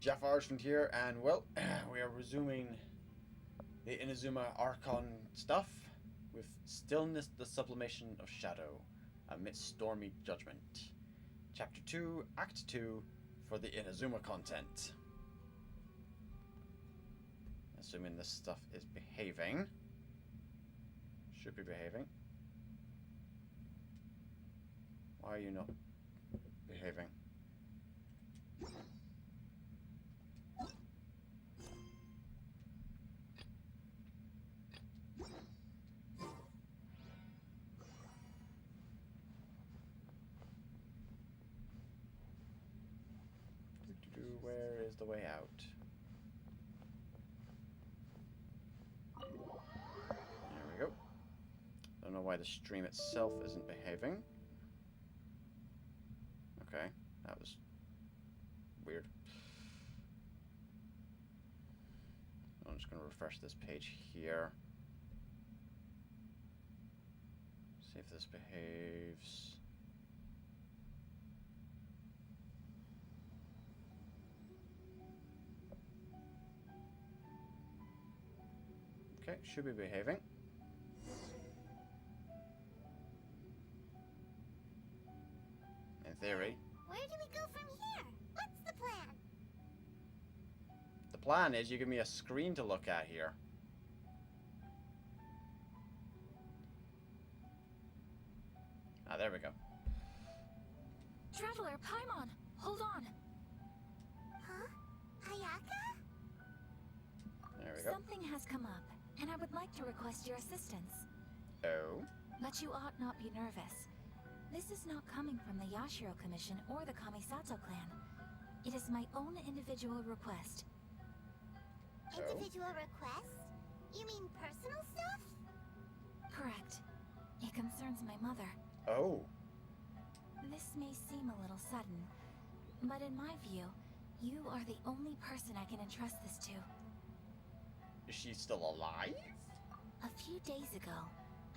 JaffaArchfiend here, and well, we are resuming the Inazuma Archon stuff with Stillness, the Sublimation of Shadow, amidst stormy judgment. Chapter 2, Act 2, for the Inazuma content. Assuming this stuff is behaving. Should be behaving. Why are you not behaving? Where is the way out? There we go. Don't know why the stream itself isn't behaving. Okay, that was weird. I'm just going to refresh this page here. See if this behaves. Okay, should be behaving. In theory. Where do we go from here? What's the plan? The plan is you give me a screen to look at here. Ah, there we go. Traveler, Paimon, hold on. Huh? Ayaka? There we go. Something has come up, and I would like to request your assistance. Oh. But you ought not be nervous. This is not coming from the Yashiro Commission or the Kamisato clan. It is my own individual request. Individual request? You mean personal stuff? Correct. It concerns my mother. Oh. This may seem a little sudden, but in my view, you are the only person I can entrust this to. Is she still alive? A few days ago,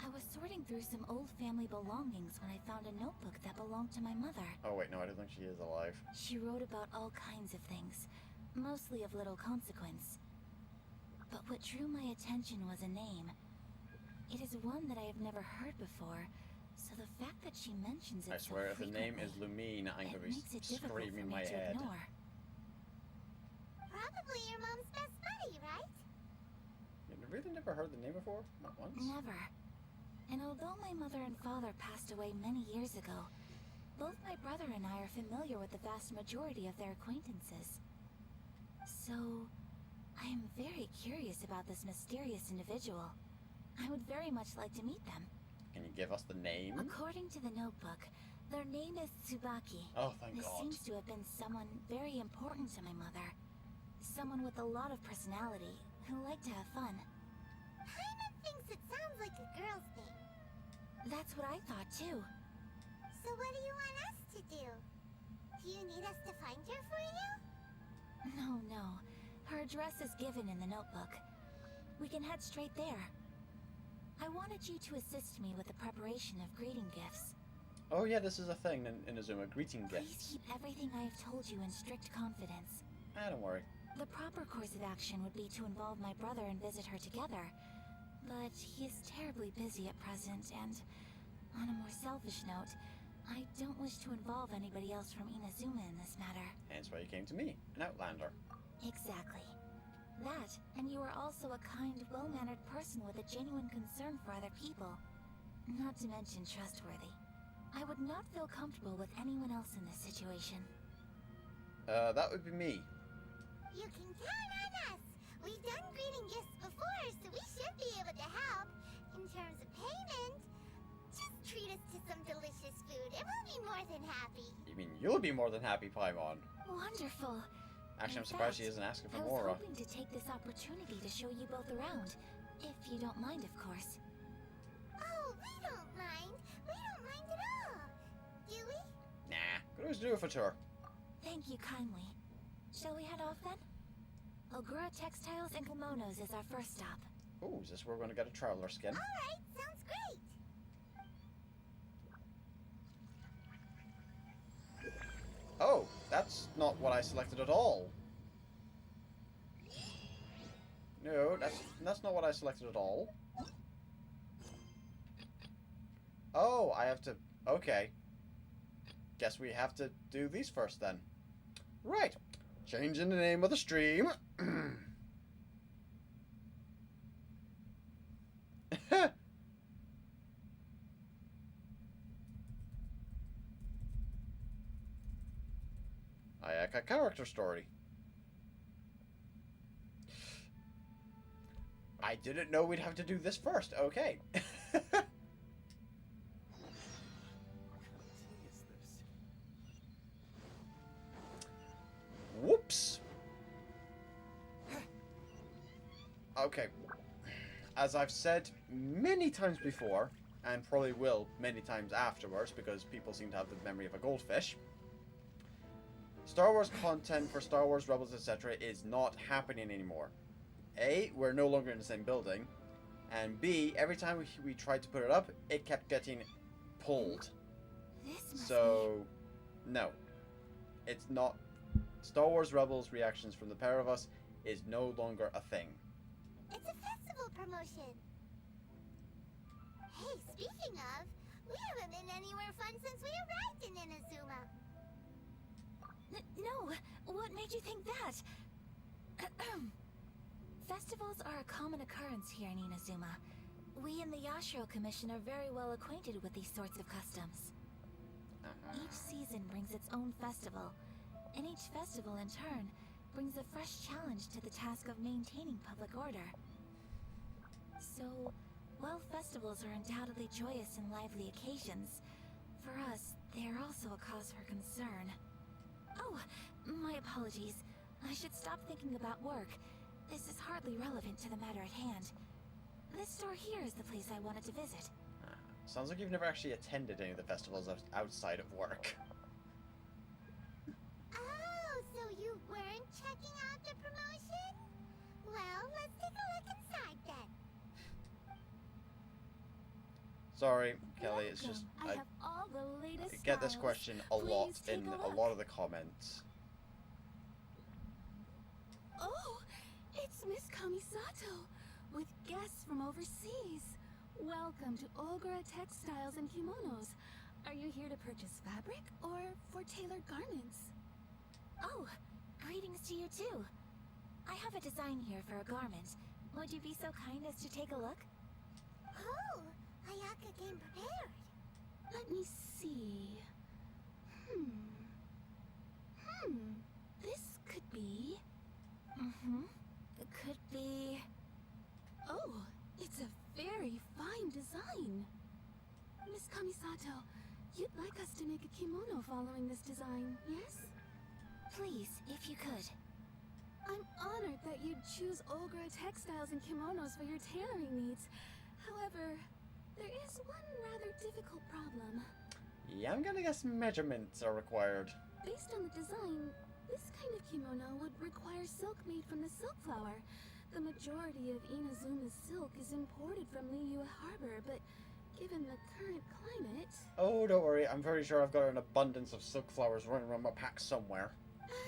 I was sorting through some old family belongings when I found a notebook that belonged to my mother. Oh wait, no, I don't think she is alive. She wrote about all kinds of things, mostly of little consequence. But what drew my attention was a name. It is one that I have never heard before, so the fact that she mentions it I swear, so if the name is frequently, Lumine, I'm it gonna be makes it difficult for screaming me my to head. ignore. Probably your mom's best buddy, right? You've really never heard the name before? Not once? Never. And although my mother and father passed away many years ago, both my brother and I are familiar with the vast majority of their acquaintances. So, I am very curious about this mysterious individual. I would very much like to meet them. Can you give us the name? According to the notebook, their name is Tsubaki. Oh, thank This God. seems to have been someone very important to my mother. Someone with a lot of personality, who liked to have fun. Paimon thinks it sounds like a girl's name. That's what I thought too. So what do you want us to do? Do you need us to find her for you? No. Her address is given in the notebook. We can head straight there. I wanted you to assist me with the preparation of greeting gifts. Oh yeah, this is a thing in Inazuma, greeting Please gifts. keep everything I have told you in strict confidence. Ah, don't worry. The proper course of action would be to involve my brother and visit her together. But he is terribly busy at present, and on a more selfish note, I don't wish to involve anybody else from Inazuma in this matter. Hence why you came to me, an outlander. Exactly. That, and you are also a kind, well-mannered person with a genuine concern for other people. Not to mention trustworthy. I would not feel comfortable with anyone else in this situation. That would be me. You can count on us. We've done greeting gifts before, so we should be able to help. In terms of payment, just treat us to some delicious food and we'll be more than happy. You mean you'll be more than happy, Paimon? Wonderful. Actually, I'm In surprised she fact, isn't asking for I was more. hoping to take this opportunity to show you both around, if you don't mind, of course. Oh, we don't mind. We don't mind at all. Do we? Nah, could always do it for tour. Thank you kindly. Shall we head off then? Ogura Textiles and Kimonos is our first stop. Oh, is this where we're going to get a traveler skin? Alright, sounds great. Oh, that's not what I selected at all. No, that's not what I selected at all. Oh, I have to... Okay. Guess we have to do these first then. Right. Changing the name of the stream. Ayaka character story. I didn't know we'd have to do this first. Okay. Whoops. Okay. As I've said many times before, and probably will many times afterwards, because people seem to have the memory of a goldfish, Star Wars content for Star Wars Rebels, etc. is not happening anymore. A, we're no longer in the same building, and B, every time we tried to put it up, it kept getting pulled. So, no. It's not. Star Wars Rebels reactions from the pair of us is no longer a thing. It's a festival promotion. Hey, speaking of, we haven't been anywhere fun since we arrived in Inazuma. No, what made you think that? Festivals are a common occurrence here in Inazuma. We in the Yashiro Commission are very well acquainted with these sorts of customs. Each season brings its own festival, and each festival in turn brings a fresh challenge to the task of maintaining public order. So, while festivals are undoubtedly joyous and lively occasions, for us, they are also a cause for concern. Oh, my apologies. I should stop thinking about work. This is hardly relevant to the matter at hand. This store here is the place I wanted to visit. Sounds like you've never actually attended any of the festivals outside of work. Oh, so you weren't checking out the promotion? Well, let's take a look inside then. Sorry, Kelly, it's just... I have all the latest I get this styles. question a lot Please take in a a look. lot of the comments. Oh, it's Miss Kamisato, with guests from overseas. Welcome to Ogura Textiles and Kimonos. Are you here to purchase fabric or for tailored garments? Oh, greetings to you too. I have a design here for a garment. Would you be so kind as to take a look? Oh, Ayaka came prepared. Let me see. This could be... It could be... Oh, it's a very fine design. Miss Kamisato, you'd like us to make a kimono following this design, yes? Please, if you could. I'm honored that you'd choose Ogura Textiles and Kimonos for your tailoring needs. However, there is one rather difficult problem. Yeah, I'm gonna guess measurements are required. Based on the design, this kind of kimono would require silk made from the silk flower. The majority of Inazuma's silk is imported from Liyue Harbor, but given the current climate... Oh, don't worry, I'm very sure I've got an abundance of silk flowers running around my pack somewhere.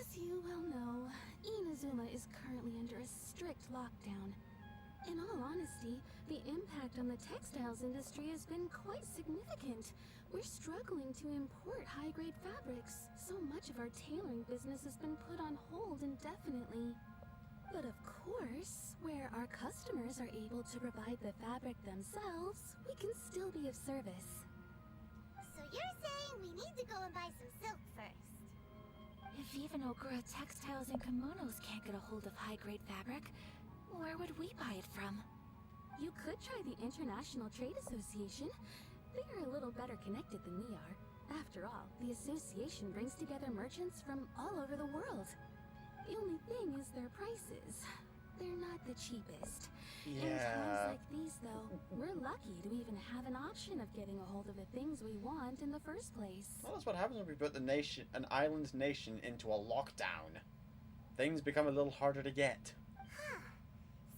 As you well know, Inazuma is currently under a strict lockdown. In all honesty, the impact on the textiles industry has been quite significant. We're struggling to import high-grade fabrics. So much of our tailoring business has been put on hold indefinitely. But of course, where our customers are able to provide the fabric themselves, we can still be of service. So you're saying we need to go and buy some silk first? If even Ogura Textiles and Kimonos can't get a hold of high-grade fabric, where would we buy it from? You could try the International Trade Association. They are a little better connected than we are. After all, the association brings together merchants from all over the world. The only thing is their prices. They're not the cheapest. In times like these, though, we're lucky to even have an option of getting a hold of the things we want in the first place. Well, that's what happens when we put an island nation into a lockdown. Things become a little harder to get. Huh.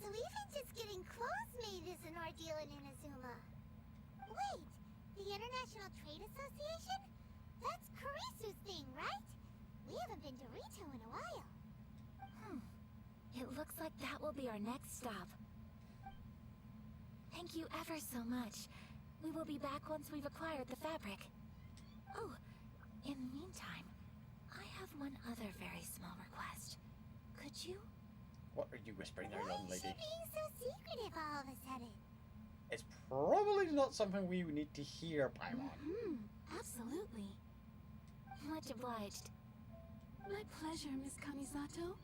So even just getting clothes made is an ordeal in Inazuma. Wait, the International Trade Association? That's Kurisu's thing, right? We haven't been to Rito in a while. It Looks like that will be our next stop. Thank you ever so much. We will be back once we've acquired the fabric. Oh, in the meantime, I have one other very small request. Could you? What are you whispering there, young Why is she lady? being so secretive all of a sudden? It's probably not something we need to hear, Paimon. Absolutely. Much obliged. My pleasure, Miss Kamisato.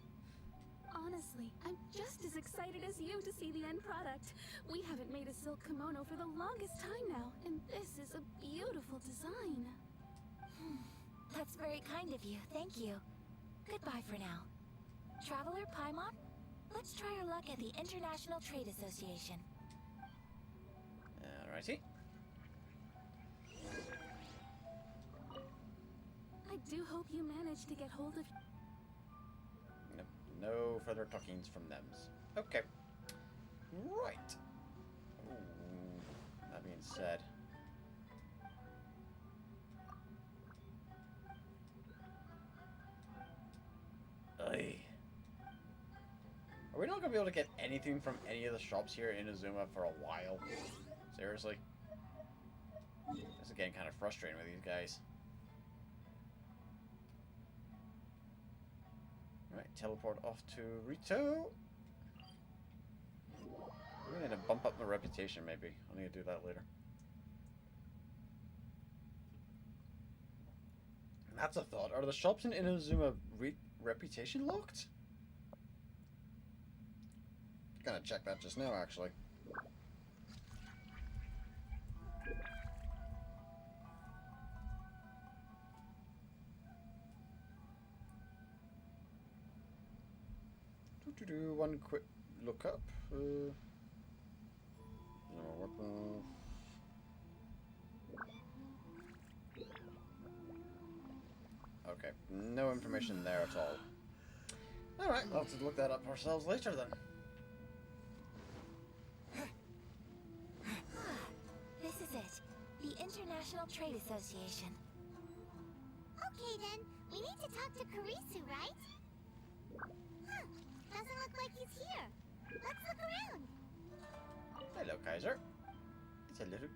Honestly, I'm just as excited as you to see the end product. We haven't made a silk kimono for the longest time now, and this is a beautiful design. That's very kind of you, thank you. Goodbye for now. Traveler Paimon, let's try our luck at the International Trade Association. Alrighty. I do hope you managed to get hold of... No further talkings from them. Okay. Right. Ooh. That being said. Aye. Are we not going to be able to get anything from any of the shops here in Inazuma for a while? Seriously? This is getting kind of frustrating with these guys. Right, teleport off to Rito. We're going to bump up my reputation, maybe. I need to do that later. That's a thought. Are the shops in Inazuma reputation locked? Gonna check that just now, actually. Do one quick look up. No weapon. Okay, no information there at all. Alright, we'll have to look that up ourselves later then. This is it. The International Trade Association. Okay then, we need to talk to Kurisu, right? Huh, doesn't look like he's here. Let's look around. Hello, Kaiser. It's a little...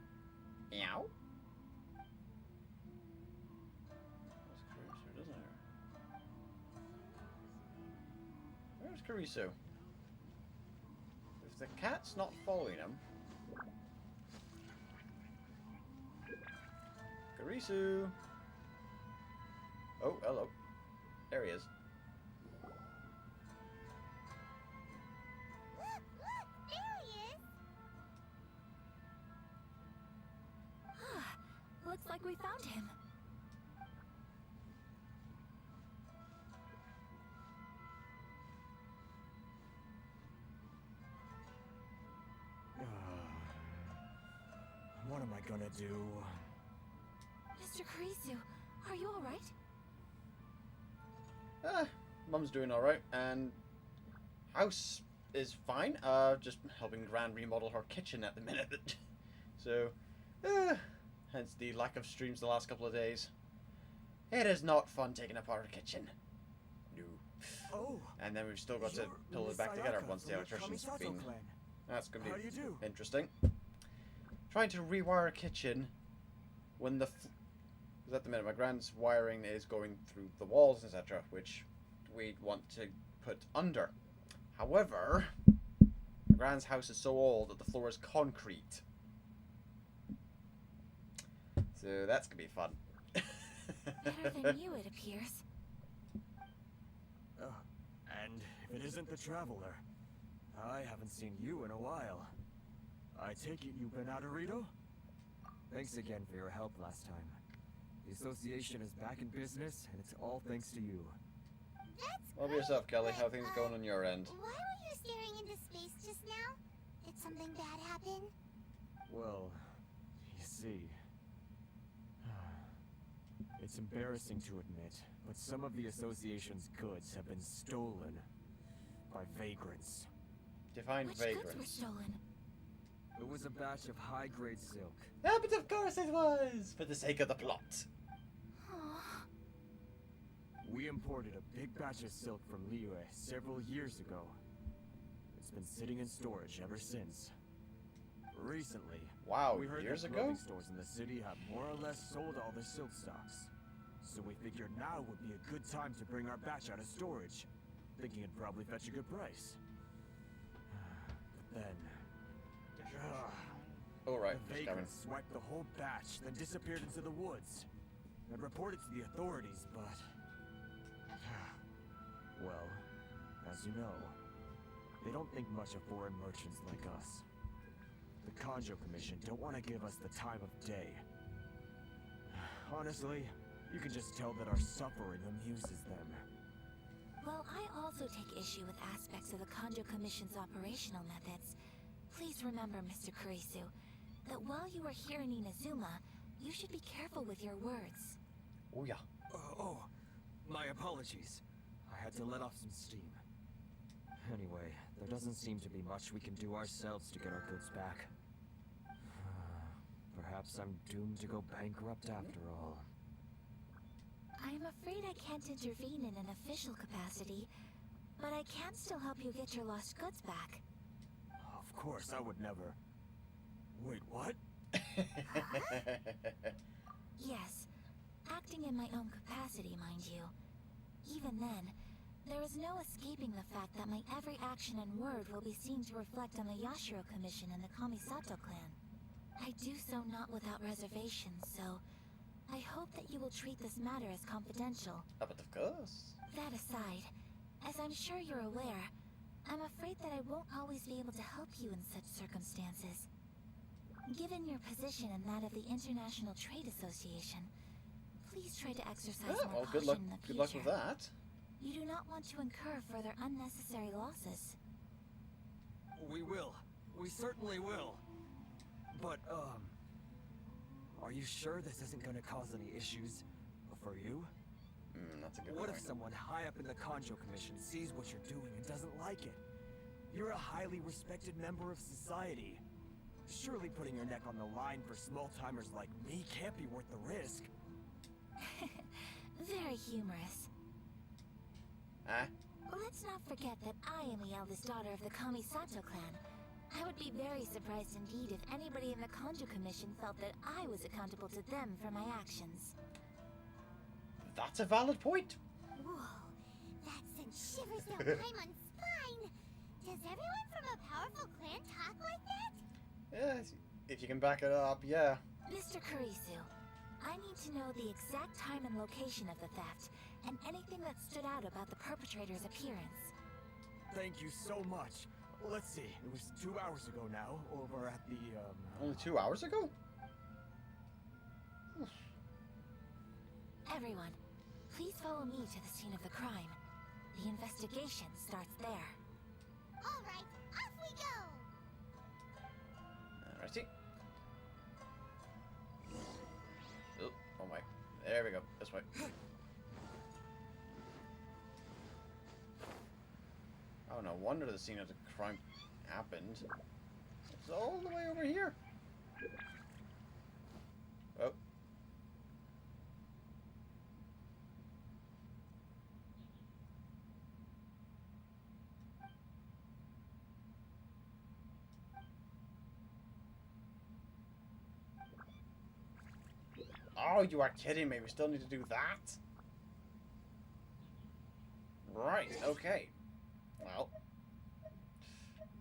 Meow. Where's Kurisu? If the cat's not following him... Kurisu! Oh, hello. There he is. Look, there he is. Looks like we found him. What am I gonna do? Mr. Kurisu, are you alright? Mum's doing alright, and house is fine. Just helping Gran remodel her kitchen at the minute. So, hence the lack of streams the last couple of days. It is not fun taking apart her kitchen. No. Oh, And then we've still got to you're pull it Miss back together Ayaka once the from electrician's Kamisato been... clan. That's going How to do be you do? interesting. Trying to rewire a kitchen when the... Because at the minute my Gran's wiring is going through the walls, etc., which we want to put under. However, my Gran's house is so old that the floor is concrete. So that's going to be fun. Better than you, it appears. And if it isn't the Traveler, I haven't seen you in a while. I take it you've been out of Rito? Thanks again for your help last time. The association is back in business, and it's all thanks to you. That's Well, be great, yourself, Kelly. but, How are things going on your end? Why were you staring into space just now? Did something bad happen? Well, you see... It's embarrassing to admit, but some of the association's goods have been stolen by vagrants. Define Which goods were vagrants. stolen? It was a batch of high-grade silk. Ah, but of course it was! For the sake of the plot. Aw. We imported a big batch of silk from Liyue several years ago. been sitting in storage ever since. Recently, Wow, we heard years that ago? clothing stores in the city have more or less sold all their silk stocks. So we figured now would be a good time to bring our batch out of storage, thinking it'd probably fetch a good price. But then... Alright, the just coming. vagrants swiped the whole batch, then disappeared into the woods. I'd reported to the authorities, but... well, as you know, they don't think much of foreign merchants like us. The Conjo Commission don't want to give us the time of day. Honestly, you can just tell that our suffering amuses them. Well, I also take issue with aspects of the Conjo Commission's operational methods. Please remember, Mr. Kurisu, that while you are here in Inazuma, you should be careful with your words. Oh yeah. Oh, my apologies. I had to let off some steam. Anyway, there doesn't seem to be much we can do ourselves to get our goods back. Perhaps I'm doomed to go bankrupt after all. I'm afraid I can't intervene in an official capacity, but I can still help you get your lost goods back. Of course, I would never. Wait, what? Yes, acting in my own capacity, mind you. Even then, there is no escaping the fact that my every action and word will be seen to reflect on the Yashiro Commission and the Kamisato clan. I do so not without reservations, so I hope that you will treat this matter as confidential. Oh, but of course. That aside, as I'm sure you're aware, I'm afraid that I won't always be able to help you in such circumstances. Given your position and that of the International Trade Association, please try to exercise Oh, more well, caution good luck. in the future. Good luck with that. You do not want to incur further unnecessary losses. We will. We certainly will. But, are you sure this isn't gonna cause any issues for you? That's a good What point. if someone high up in the Conjo Commission sees what you're doing and doesn't like it? You're a highly respected member of society. Surely putting your neck on the line for small-timers like me can't be worth the risk. Very humorous. Huh? Let's not forget that I am the eldest daughter of the Kamisato clan. I would be very surprised indeed if anybody in the Conjo Commission felt that I was accountable to them for my actions. That's a valid point. Whoa, that sent shivers down Paimon's spine. Does everyone from a powerful clan talk like that? Yeah, if you can back it up, yeah. Mr. Kurisu, I need to know the exact time and location of the theft, and anything that stood out about the perpetrator's appearance. Thank you so much. Let's see, it was 2 hours ago now, over at the, Only 2 hours ago? Everyone, please follow me to the scene of the crime. The investigation starts there. All right, off we go. Alrighty. Oh my. There we go. This way. Oh, no wonder the scene of the crime happened. It's all the way over here. Oh. Oh, you are kidding me. We still need to do that? Right, okay. Well,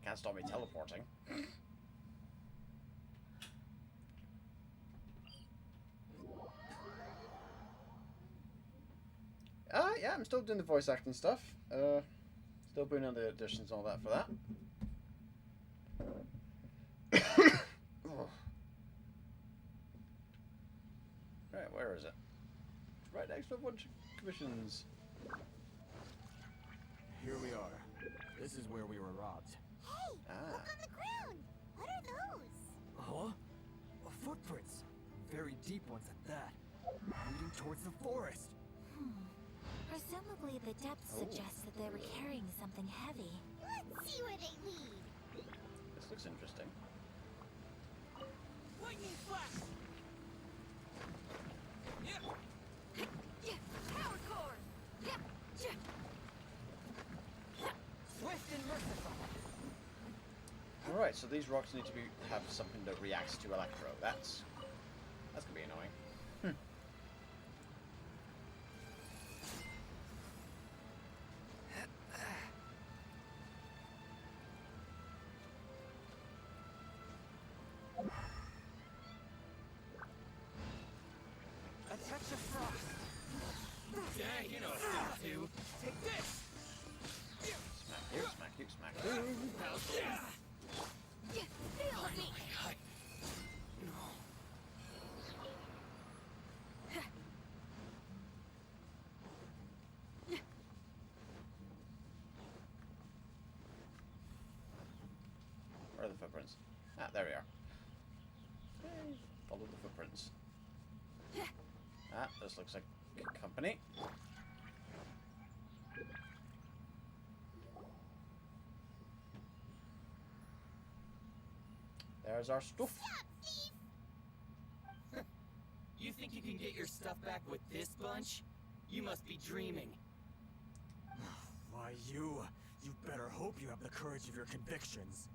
can't stop me teleporting. Yeah, I'm still doing the voice acting stuff. Still putting on the additions and all that for that. Oh. Right, where is it? Right next to a bunch of commissions. Here we are. This is where we were robbed. Hey, look on the ground. What are those? Huh? Footprints. Very deep ones at that. Leading towards the forest. Presumably the depth suggests that they were carrying something heavy. Let's see where they lead. This looks interesting. Lightning flash! Power core! Swift and merciful. Alright, so these rocks need to have something that reacts to Electro. That's gonna be annoying. A touch of frost. Dang, you know what to do. Take this. Smack you, smack you, smack you. How's this? Feel me! Where are the footprints? Ah, there we are. Okay, follow the footprints. Ah, this looks like company. There's our stuff. You think you can get your stuff back with this bunch? You must be dreaming. Why, you better hope you have the courage of your convictions.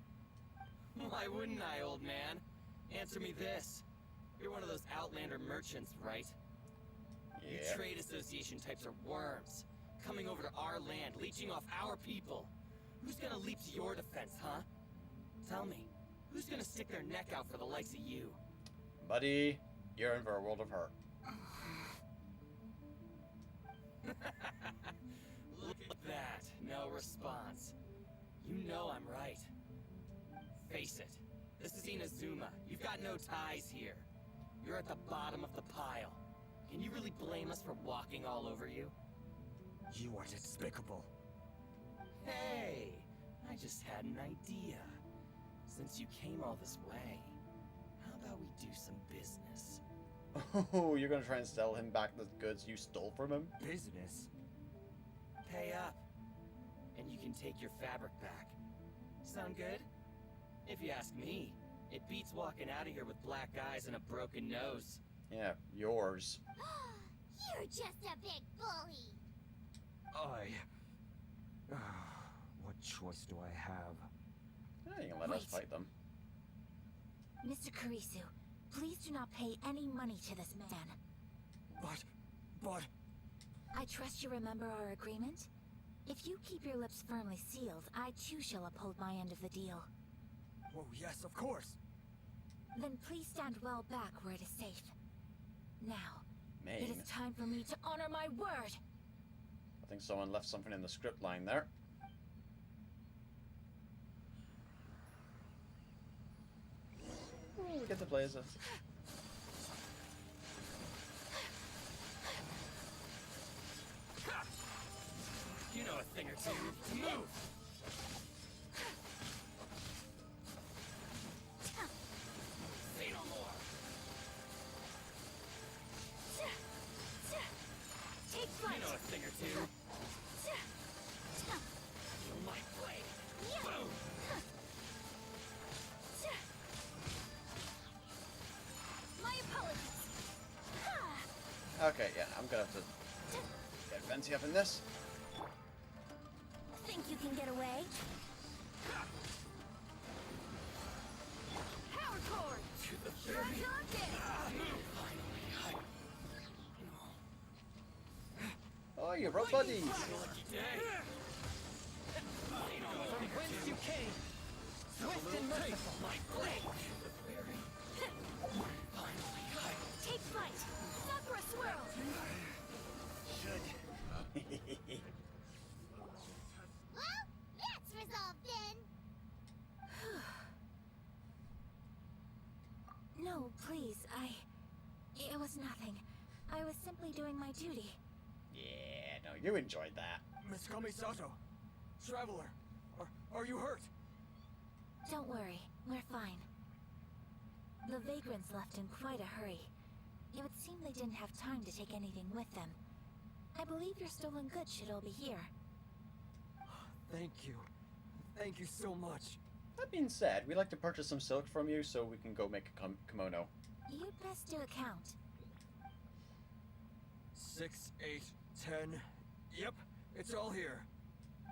Why wouldn't I, old man? Answer me this. You're one of those Outlander merchants, right? You Yeah. trade association types are worms. Coming over to our land, leeching off our people. Who's gonna leap to your defense, huh? Tell me, who's gonna stick their neck out for the likes of you? Buddy, you're in for a world of hurt. Look at that. No response. You know I'm right. Face it. This is Inazuma. You've got no ties here. You're at the bottom of the pile. Can you really blame us for walking all over you? You are despicable. Hey! I just had an idea. Since you came all this way, how about we do some business? Oh, you're gonna try and sell him back the goods you stole from him? Business? Pay up. And you can take your fabric back. Sound good? If you ask me, it beats walking out of here with black eyes and a broken nose. Yeah, yours. You're just a big bully. What choice do I have? Yeah, you can let us Wait. fight them. Mr. Kurisu, please do not pay any money to this man. But... I trust you remember our agreement? If you keep your lips firmly sealed, I too shall uphold my end of the deal. Oh, yes, of course. Then please stand well back where it is safe. Now, it Maine. is time for me to honor my word! I think someone left something in the script line there. Ooh, we get to play as a... You know a thing or two. Move! Say no more! Take You flight! know a thing or two. Feel my blade. Boom! My apologies! Okay, yeah, I'm gonna have to get Venti up in this. Think you can get away? Power cord! To the You're very talking! Oh, you brought buddies! lucky day. From whence you came, swift and merciful. My blade. To the very. Finally, Take flight! Sakura swirl! Well, that's resolved then. No, please, It was nothing. I was simply doing my duty. Yeah, no, you enjoyed that. Miss Kamisato, traveler, are you hurt? Don't worry, we're fine. The vagrants left in quite a hurry. It would seem they didn't have time to take anything with them. I believe your stolen goods should all be here. Thank you. Thank you so much. That being said, we'd like to purchase some silk from you so we can go make a kimono. You'd best do a count. 6, 8, 10. Yep, it's all here.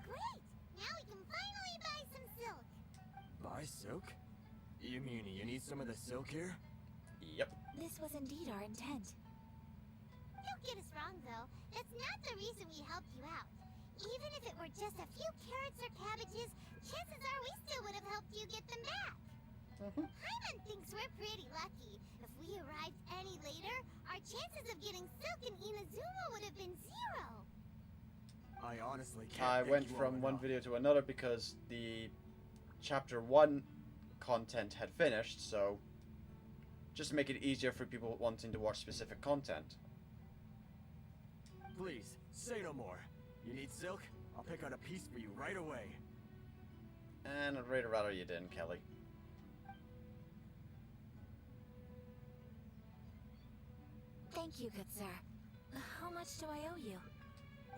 Great! Now we can finally buy some silk. Buy Buy silk? You mean you need some of the silk here? Yep. This was indeed our intent. Don't get us wrong, though. That's not the reason we helped you out. Even if it were just a few carrots or cabbages, chances are we still would have helped you get them back. Hyman thinks we're pretty lucky. If we arrived any later, our chances of getting silk in Inazuma would have been 0. I honestly can't. I thank went you from all one enough. video to another because the chapter 1 content had finished, so just to make it easier for people wanting to watch specific content. Please, say no more. You need silk? I'll pick out a piece for you right away. And I'd really rather you didn't, Kelly. Thank you, good sir. How much do I owe you?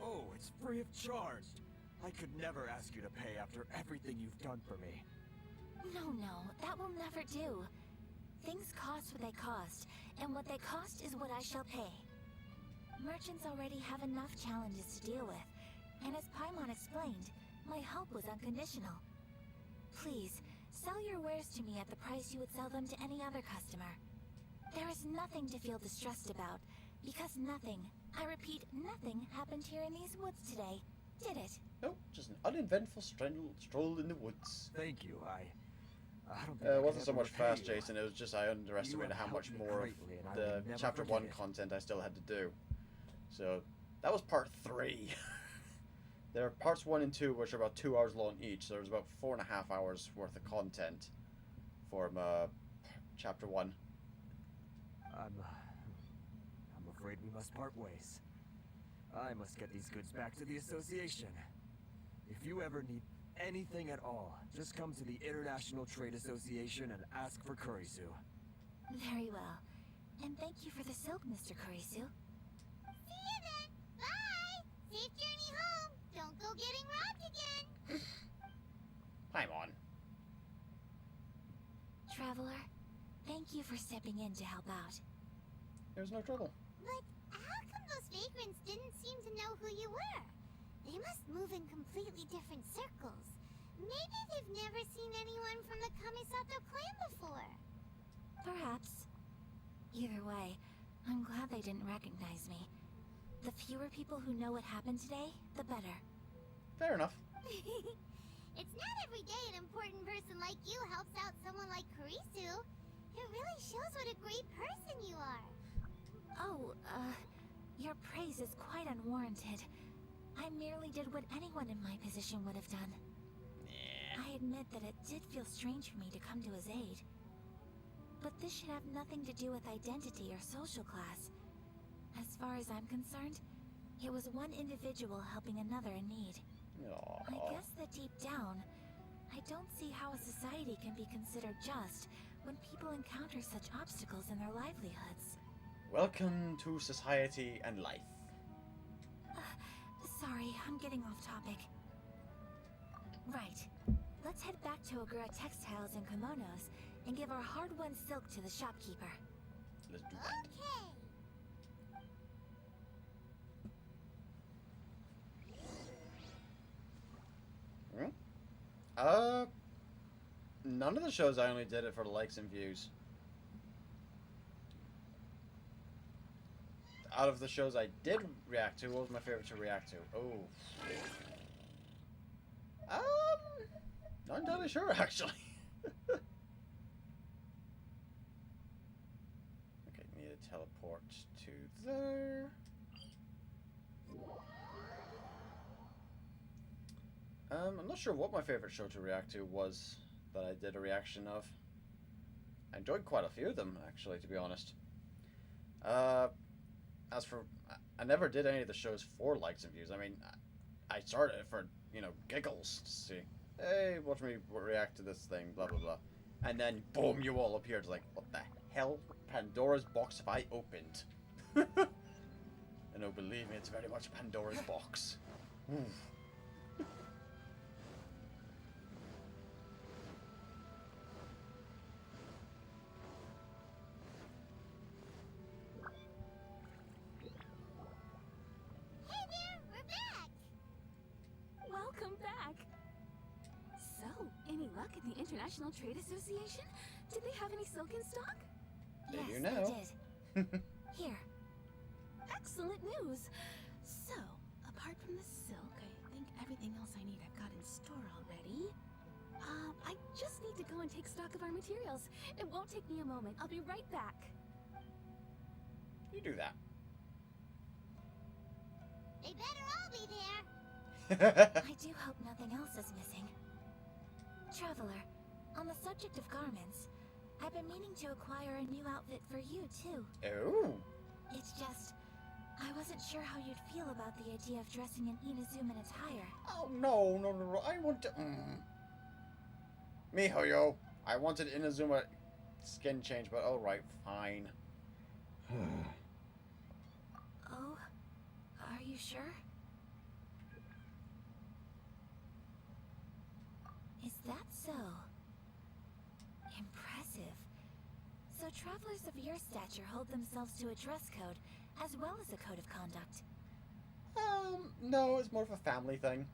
Oh, it's free of charge. I could never ask you to pay after everything you've done for me. No, that will never do. Things cost what they cost, and what they cost is what I shall pay. Merchants already have enough challenges to deal with, and as Paimon explained, my help was unconditional. Please, sell your wares to me at the price you would sell them to any other customer. There is nothing to feel distressed about, because nothing, I repeat, nothing happened here in these woods today, did it? Nope, just an uneventful stroll in the woods. Thank you. I don't think I It could wasn't so ever much repay fast, you. Jason. It was just I underestimated how much helped me more of greatly, and I the will never chapter forget 1 it. content I still had to do. So that was part 3. There are parts 1 and 2, which are about 2 hours long each. So there's about 4.5 hours worth of content for chapter 1. I'm afraid we must part ways. I must get these goods back to the association. If you ever need anything at all, just come to the International Trade Association and ask for Kurisu. Very well. And thank you for the silk, Mr. Kurisu. See you then. Bye. Safe journey home. Don't go getting robbed again. Paimon. Traveler, thank you for stepping in to help out. There's no trouble. But how come those vagrants didn't seem to know who you were? They must move in completely different circles. Maybe they've never seen anyone from the Kamisato clan before. Perhaps. Either way, I'm glad they didn't recognize me. The fewer people who know what happened today, the better. Fair enough. It's not every day an important person like you helps out someone like Kurisu. It really shows what a great person you are. Oh, your praise is quite unwarranted. I merely did what anyone in my position would have done. Yeah. I admit that it did feel strange for me to come to his aid. But this should have nothing to do with identity or social class. As far as I'm concerned, it was one individual helping another in need. Aww. I guess that deep down, I don't see how a society can be considered just when people encounter such obstacles in their livelihoods. Welcome to society and life. Sorry, I'm getting off topic. Right. Let's head back to Ogura Textiles and Kimonos and give our hard-won silk to the shopkeeper. Let's do that. Okay. None of the shows I only did it for the likes and views. Out of the shows I did react to, what was my favorite to react to? Oh. Not entirely sure, actually. Okay, need to teleport to there. I'm not sure what my favorite show to react to was that I did a reaction of. I enjoyed quite a few of them, actually, to be honest. As for, I never did any of the shows for likes and views. I mean, I started it for, giggles to see, hey, watch me react to this thing, blah, blah, blah. And then, boom, you all appeared. Like, what the hell? Pandora's box have I opened? And oh, believe me, it's very much Pandora's box. Ooh. Hey there, we're back. Welcome back. So, any luck at the International Trade Association? Did they have any silk in stock? They Yes, do they now. did. Here. Excellent news! So, apart from the silk, I think everything else I need I've got in store already. I just need to go and take stock of our materials. It won't take me a moment. I'll be right back. You do that. They better all be there. I do hope nothing else is missing. Traveler, on the subject of garments, I've been meaning to acquire a new outfit for you, too. Oh. It's just, I wasn't sure how you'd feel about the idea of dressing in Inazuman attire. Oh, no, no, no, no. I want to... Mihoyo. I wanted Inazuma skin change, but alright, fine. Oh, are you sure? Is that so? Impressive. So travelers of your stature hold themselves to a dress code, as well as a code of conduct. No, it's more of a family thing.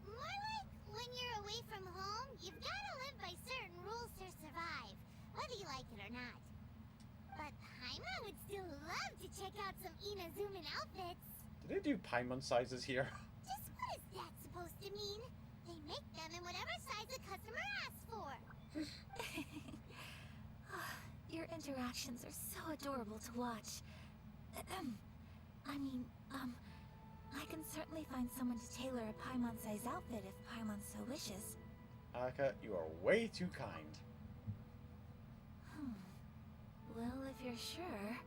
More like when you're away from home, you've got to live by certain rules to survive, whether you like it or not. But Paimon would still love to check out some Inazuman outfits. Do they do Paimon sizes here? Just what is that supposed to mean? They make them in whatever size the customer asks for. Your interactions are so adorable to watch. I can certainly find someone to tailor a Paimon-size outfit if Paimon so wishes. Ayaka, you are way too kind. Well, if you're sure,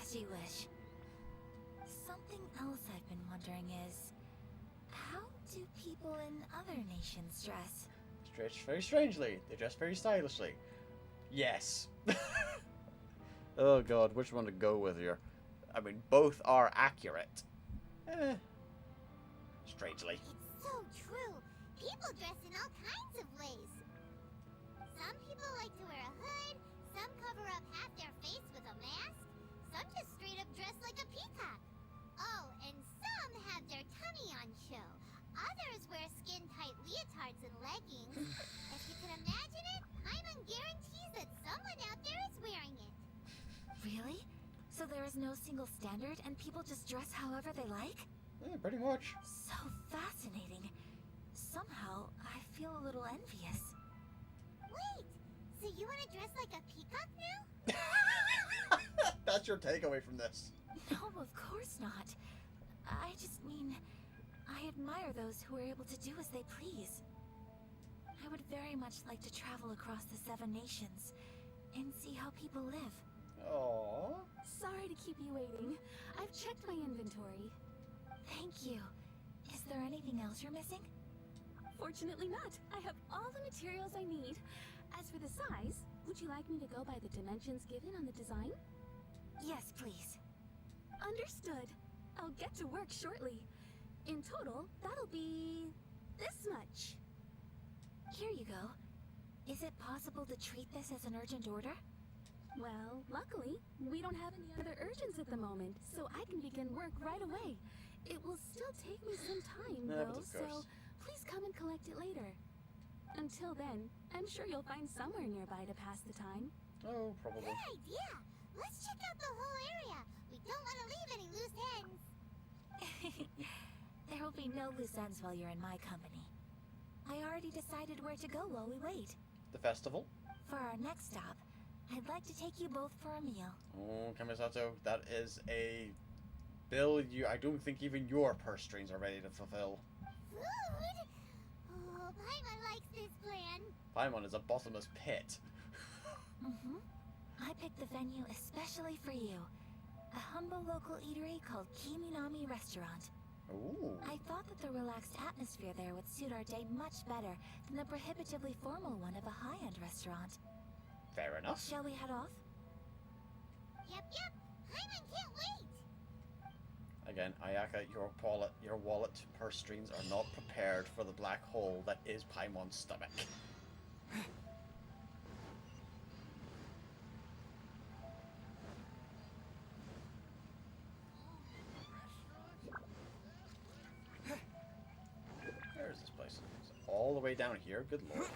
as you wish. Something else I've been wondering is, how do people in other nations dress? Very strangely. They dress very stylishly. Yes. Oh god, which one to go with here? I mean, both are accurate. Strangely. It's so true. People dress in all kinds of ways. Some people like to wear a hood, some cover up half their face with a mask, some just straight up dress like a peacock. Oh, and some have their tummy on show. Others wear skin-tight leotards and leggings. If you can imagine it, Paimon guarantees that someone out there is wearing it. Really? So there is no single standard and people just dress however they like? Yeah, pretty much. So fascinating. Somehow, I feel a little envious. Wait, so you want to dress like a peacock now? That's your takeaway from this. No, of course not. I just mean, I admire those who are able to do as they please. I would very much like to travel across the 7 nations and see how people live. Aww. Sorry to keep you waiting. I've checked my inventory. Thank you. Is there anything else you're missing? Fortunately not. I have all the materials I need. As for the size, would you like me to go by the dimensions given on the design? Yes, please. Understood. I'll get to work shortly. In total, that'll be this much. Here you go. Is it possible to treat this as an urgent order? Well, luckily, we don't have any other urgents at the moment, so I can begin work right away. It will still take me some time, Yeah, but though, of so course. please come and collect it later. Until then, I'm sure you'll find somewhere nearby to pass the time. Oh, probably. Good idea. Let's check out the whole area. We don't want to leave any loose ends. There will be no loose ends while you're in my company. I already decided where to go while we wait. The festival? For our next stop, I'd like to take you both for a meal. Oh, Kamisato, that is a bill I don't think even your purse strings are ready to fulfill. Food? Oh, Paimon likes this plan. Paimon is a bottomless pit. I picked the venue especially for you. A humble local eatery called Kiminami Restaurant. Ooh. I thought that the relaxed atmosphere there would suit our day much better than the prohibitively formal one of a high-end restaurant. Fair enough. Shall we head off? Yep. Paimon can't wait. Again, Ayaka, your wallet, purse strings are not prepared for the black hole that is Paimon's stomach. Where is this place? all the way down here? Good lord.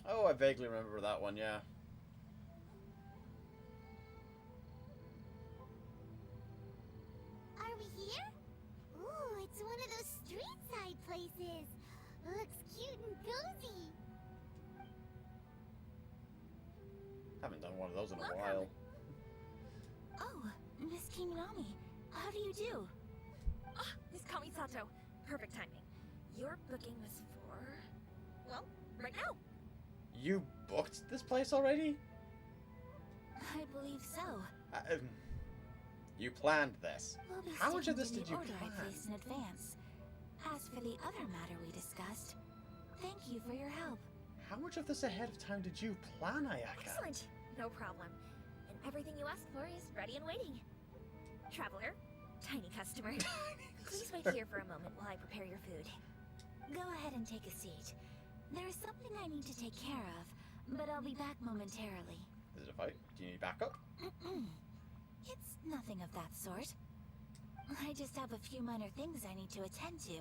Oh, I vaguely remember that one, yeah. Are we here? Ooh, it's one of those street side places. Looks cute and cozy. Haven't done one of those in a Welcome. while. Oh, Miss Kiminami, how do you do? Ah, Miss Kamisato. Perfect timing. Your booking was for... well, right now. You booked this place already? I believe so. You planned this. We'll be How much of sticking this to did the you order I plan? placed in advance. As for the other matter we discussed, thank you for your help. How much of this ahead of time did you plan, Ayaka? Excellent. No problem. And everything you asked for is ready and waiting. Traveler, tiny customer, please wait here for a moment while I prepare your food. Go ahead and take a seat. There is something I need to take care of, but I'll be back momentarily. Is it a fight? Do you need backup? It's nothing of that sort. I just have a few minor things I need to attend to.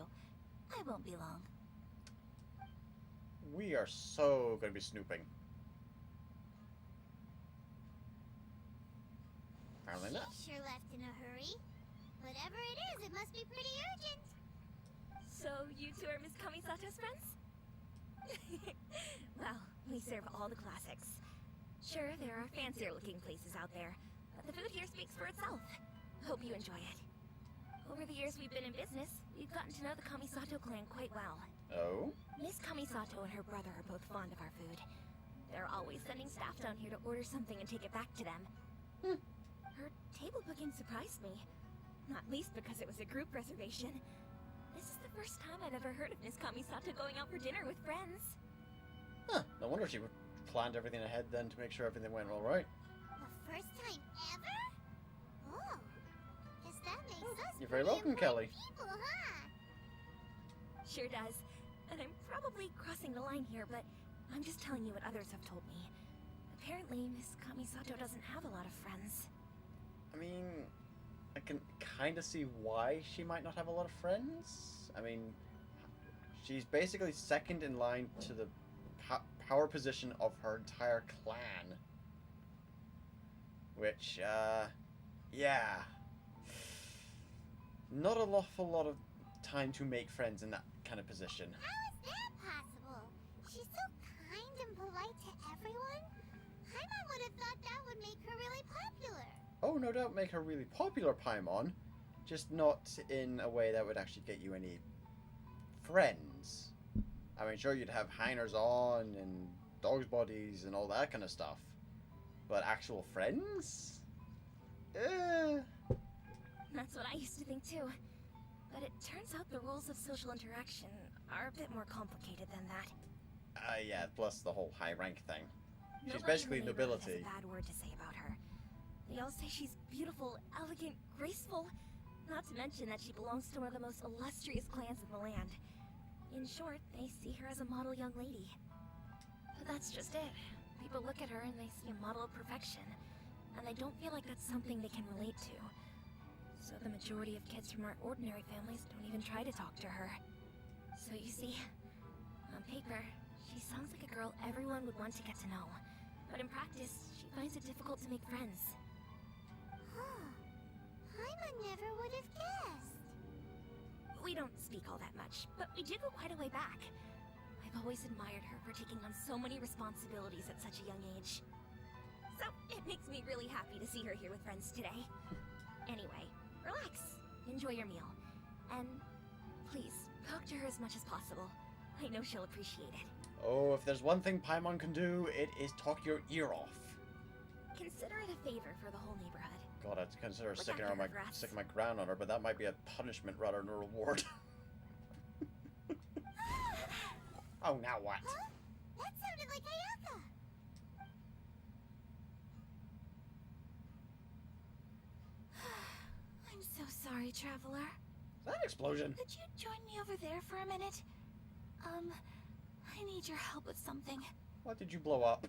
I won't be long. We are so going to be snooping. Apparently not. She sure left in a hurry. Whatever it is, it must be pretty urgent. So you two are Miss Kamisato's friends? Well, we serve all the classics. Sure, there are fancier looking places out there, but the food here speaks for itself. Hope you enjoy it. Over the years we've been in business, we've gotten to know the Kamisato clan quite well. Oh? Miss Kamisato and her brother are both fond of our food. They're always sending staff down here to order something and take it back to them. Her table booking surprised me. Not least because it was a group reservation. This is the first time I've ever heard of Miss Kamisato going out for dinner with friends. Huh. No wonder she planned everything ahead then to make sure everything went all right. The first time ever? Oh, guess that makes us You're very pretty welcome, important Kelly. people, huh? Sure does. And I'm probably crossing the line here, but I'm just telling you what others have told me. Apparently, Miss Kamisato doesn't have a lot of friends. I mean, I can kind of see why she might not have a lot of friends. I mean, she's basically second in line to the power position of her entire clan. Which, yeah. Not an awful lot of time to make friends in that kind of position. How is that possible? She's so kind and polite to everyone. Paimon would have thought that would make her really popular. Oh, no doubt make her really popular, Paimon. Just not in a way that would actually get you any friends. I mean, sure, you'd have hangers on and dog's bodies and all that kind of stuff. But actual friends? That's what I used to think too. But it turns out the rules of social interaction are a bit more complicated than that. Yeah, plus the whole high rank thing. She's Nobody basically in the neighborhood nobility. has a bad word to say about her. They all say she's beautiful, elegant, graceful. Not to mention that she belongs to one of the most illustrious clans in the land. In short, they see her as a model young lady. But that's just it. People look at her and they see a model of perfection, and they don't feel like that's something they can relate to. So the majority of kids from our ordinary families don't even try to talk to her. So you see, on paper, she sounds like a girl everyone would want to get to know. But in practice, she finds it difficult to make friends. Huh. Paimon never would have guessed. We don't speak all that much, but we do go quite a way back. I've always admired her for taking on so many responsibilities at such a young age. So, it makes me really happy to see her here with friends today. Anyway, relax, enjoy your meal, and please, talk to her as much as possible. I know she'll appreciate it. Oh, if there's one thing Paimon can do, it is talk your ear off. Consider it a favor for the whole neighborhood. God, I'd consider Look sticking after my her for us. sticking my ground on her, but that might be a punishment rather than a reward. Oh, now what? Huh? That sounded like Ayaka. I'm so sorry, traveler. That explosion. Could you join me over there for a minute? I need your help with something. What did you blow up?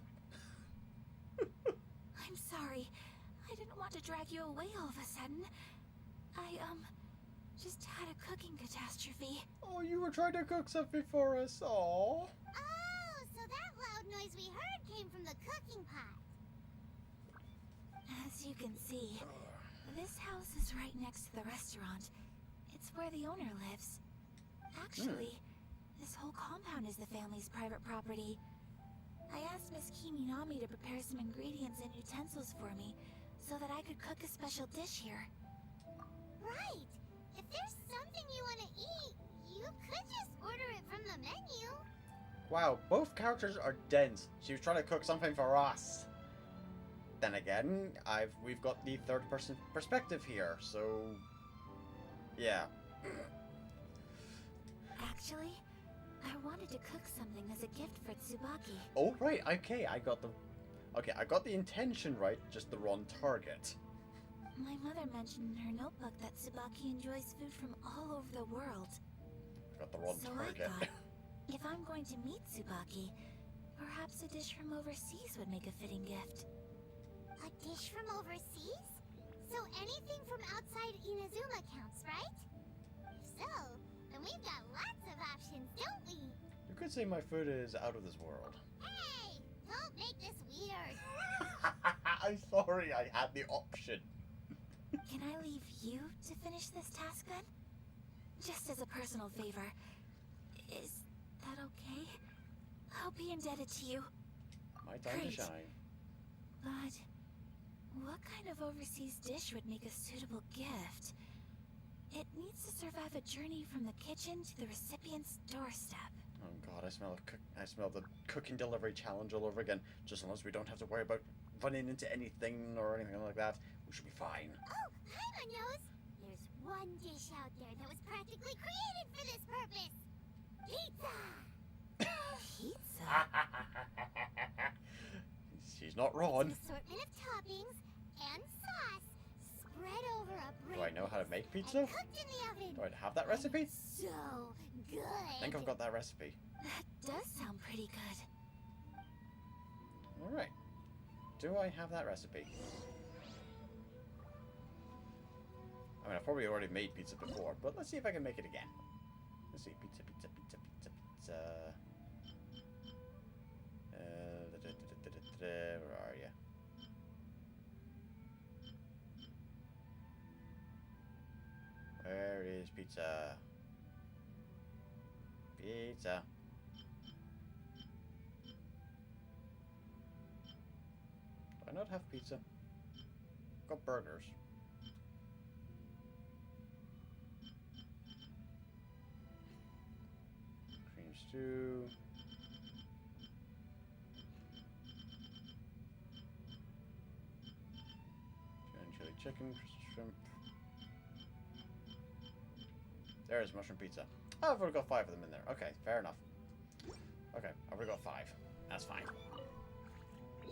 I'm sorry. I didn't want to drag you away all of a sudden. I, just had a cooking catastrophe. Oh, you were trying to cook something for us. Aww. Oh, so that loud noise we heard came from the cooking pot. As you can see, this house is right next to the restaurant. It's where the owner lives. Actually, this whole compound is the family's private property. I asked Miss Kiminami to prepare some ingredients and utensils for me so that I could cook a special dish here. Right. If there's something you want to eat, you could just order it from the menu. Wow, both characters are dense. She was trying to cook something for us. Then again, we've got the third person perspective here, so yeah. Actually, I wanted to cook something as a gift for Tsubaki. Oh right, okay, I got the intention right, just the wrong target. My mother mentioned in her notebook that Tsubaki enjoys food from all over the world. Got the wrong So target. I thought, if I'm going to meet Tsubaki, perhaps a dish from overseas would make a fitting gift. A dish from overseas? So anything from outside Inazuma counts, right? If so, then we've got lots of options, don't we? You could say my food is out of this world. Hey! Don't make this weird. I'm sorry, I had the option. Can I leave you to finish this task then? Just as a personal favor. Is that okay? I'll be indebted to you. My time to Great. shine. But what kind of overseas dish would make a suitable gift? It needs to survive a journey from the kitchen to the recipient's doorstep. Oh god, I smell the cooking delivery challenge all over again. Just as long as we don't have to worry about running into anything or anything like that, we should be fine. Oh, Paimon knows! There's one dish out there that was practically created for this purpose. Pizza! Pizza? She's not wrong. An assortment of toppings and sauce spread over a bread. Do I know how to make pizza? and cooked in the oven. Do I have that recipe? So good. I think I've got that recipe. That does sound pretty good. Alright. Do I have that recipe? I mean, I've probably already made pizza before, but let's see if I can make it again. Let's see. Pizza. Where are you? Where is pizza? Pizza. Do I not have pizza? I've got burgers. Cream stew. Chili chicken, shrimp. There's mushroom pizza. Oh, I've already got 5 of them in there. Okay, fair enough. Okay, I've already got 5. That's fine.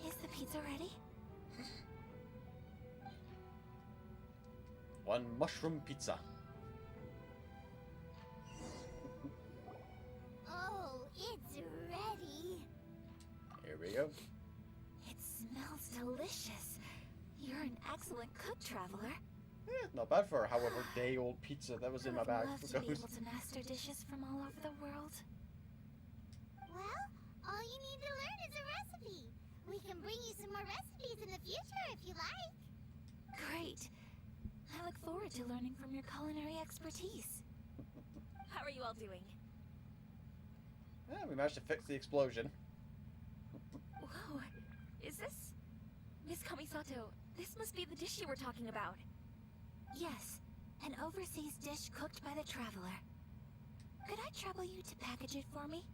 Is the pizza ready? 1 mushroom pizza. Oh, it's ready. Here we go. It smells delicious. You're an excellent cook, traveler. Not bad for however day-old pizza that was in my bag. I would love to be able to master dishes from all over the world. Well, all you need to learn is a recipe. We can bring you some more recipes in the future if you like. Great. I look forward to learning from your culinary expertise. How are you all doing? Yeah, we managed to fix the explosion. Whoa, is this... Miss Kamisato, this must be the dish you were talking about. Yes, an overseas dish cooked by the traveler. Could I trouble you to package it for me?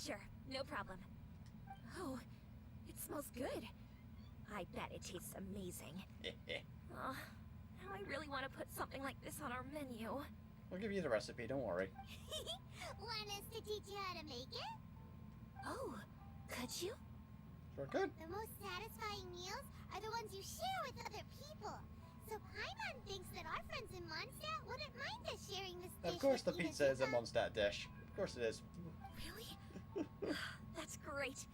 Sure, no problem. Oh, it smells good. I bet it tastes amazing. Oh, now I really want to put something like this on our menu. We'll give you the recipe, don't worry. Want us to teach you how to make it? Oh, could you? Sure could. The most satisfying meals are the ones you share with other people. So Paimon thinks that our friends in Mondstadt wouldn't mind us sharing this dish. Of course the with pizza is a Inazuma. Mondstadt dish. Of course it is. Really? That's great.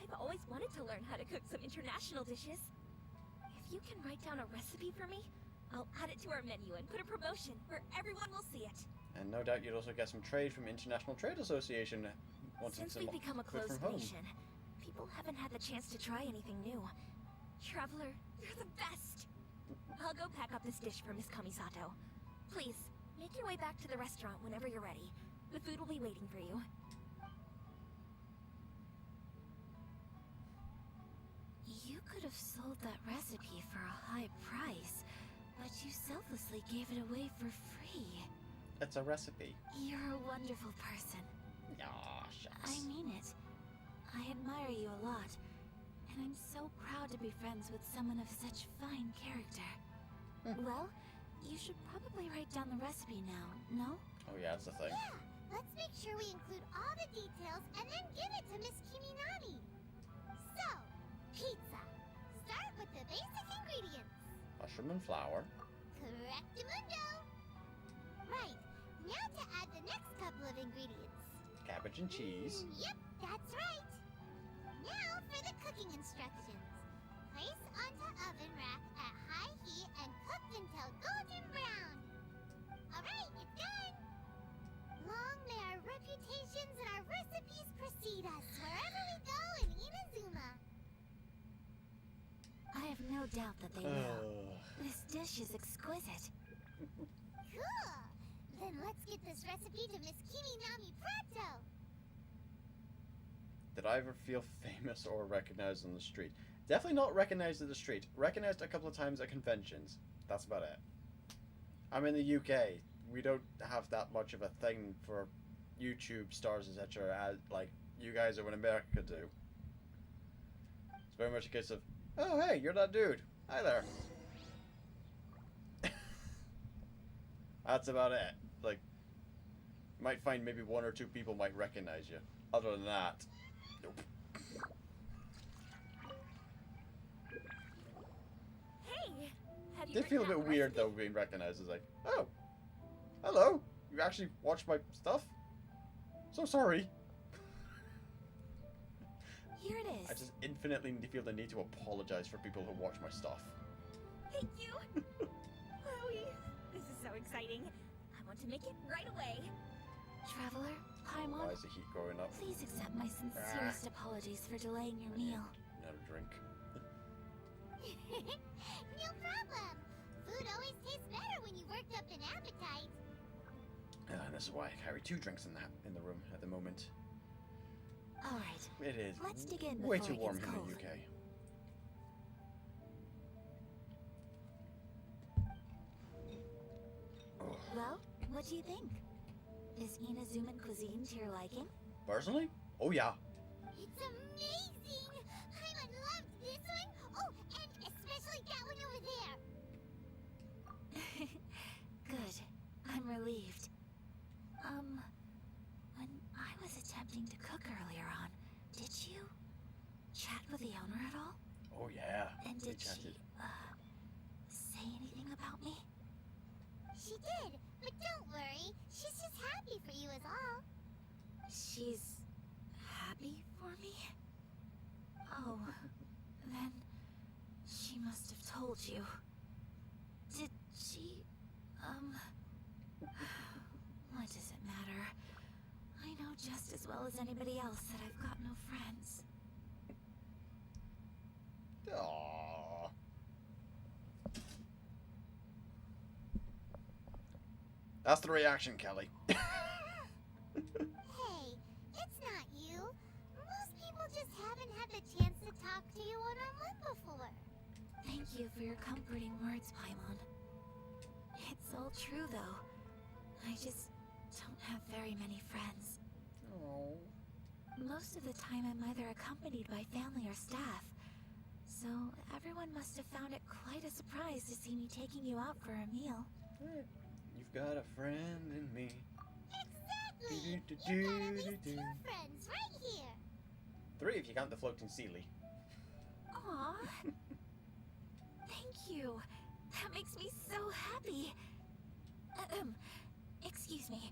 I've always wanted to learn how to cook some international dishes. If you can write down a recipe for me, I'll add it to our menu and put a promotion where everyone will see it. And no doubt you'd also get some trade from International Trade Association. Wanting Since some we've become a food closed from home. nation, people haven't had the chance to try anything new. Traveler, you're the best! I'll go pack up this dish for Miss Kamisato. Please, make your way back to the restaurant whenever you're ready. The food will be waiting for you. You could have sold that recipe for a high price, but you selflessly gave it away for free. It's a recipe. You're a wonderful person. Aw, shucks. I mean it. I admire you a lot, and I'm so proud to be friends with someone of such fine character. Well, you should probably write down the recipe now, no? Oh yeah, that's the thing. Yeah, let's make sure we include all the details and then give it to Miss Kiminami. So, pizza. Start with the basic ingredients. Mushroom and flour. Correctamundo. Right, now to add the next couple of ingredients. Cabbage and cheese. Yep, that's right. Now for the cooking instructions. Place onto oven rack at high heat and cooked until golden brown. Alright, it's done. Long may our reputations and our recipes precede us wherever we go in Inazuma. I have no doubt that they will. This dish is exquisite. Cool. Then let's get this recipe to Miss Kiminami Prato. Did I ever feel famous or recognized on the street? Definitely not recognized in the street. Recognized a couple of times at conventions. That's about it. I'm in the UK. We don't have that much of a thing for YouTube stars, etc. as like you guys are in America do. It's very much a case of, oh hey, you're that dude. Hi there. That's about it. Like, you might find maybe one or two people might recognize you. Other than that, nope. Hey! Have you Did feel a written bit down the weird recipe? though being recognized as like, oh, hello, you actually watch my stuff? So sorry. Here it is. I just infinitely feel the need to apologize for people who watch my stuff. Thank you! Chloe, this is so exciting. I want to make it right away. Traveler, Paimon, Why is the heat going up? please accept my sincerest apologies for delaying your meal. Another drink. No problem. Food always tastes better when you worked up an appetite. And this is why I carry 2 drinks in the room at the moment. All right, It is let's dig in way before too it warm gets here in cold. the UK. Oh. Well, what do you think? Is Inazuman cuisine to your liking? Personally? Oh yeah. It's amazing. Paimon loved this one. Oh, and especially that one over there. Good. I'm relieved. When I was attempting to cook earlier on, did you chat with the owner at all? Oh yeah. And We did she, chatted. say anything about me? She did, but don't worry. She's just happy for you is all. She's happy for me? Oh, then she must have told you. Did she, what does it matter? I know just as well as anybody else that I've got no friends. Aww. That's the reaction, Kelly. Hey, it's not you. Most people just haven't had the chance to talk to you one-on-one before. Thank you for your comforting words, Paimon. It's all true, though. I just don't have very many friends. Oh. Most of the time I'm either accompanied by family or staff. So everyone must have found it quite a surprise to see me taking you out for a meal. You've got a friend in me. Exactly! You've got at least 2 friends right here. 3 if you count the floating Sealy. Aw. Thank you. That makes me so happy. Excuse me.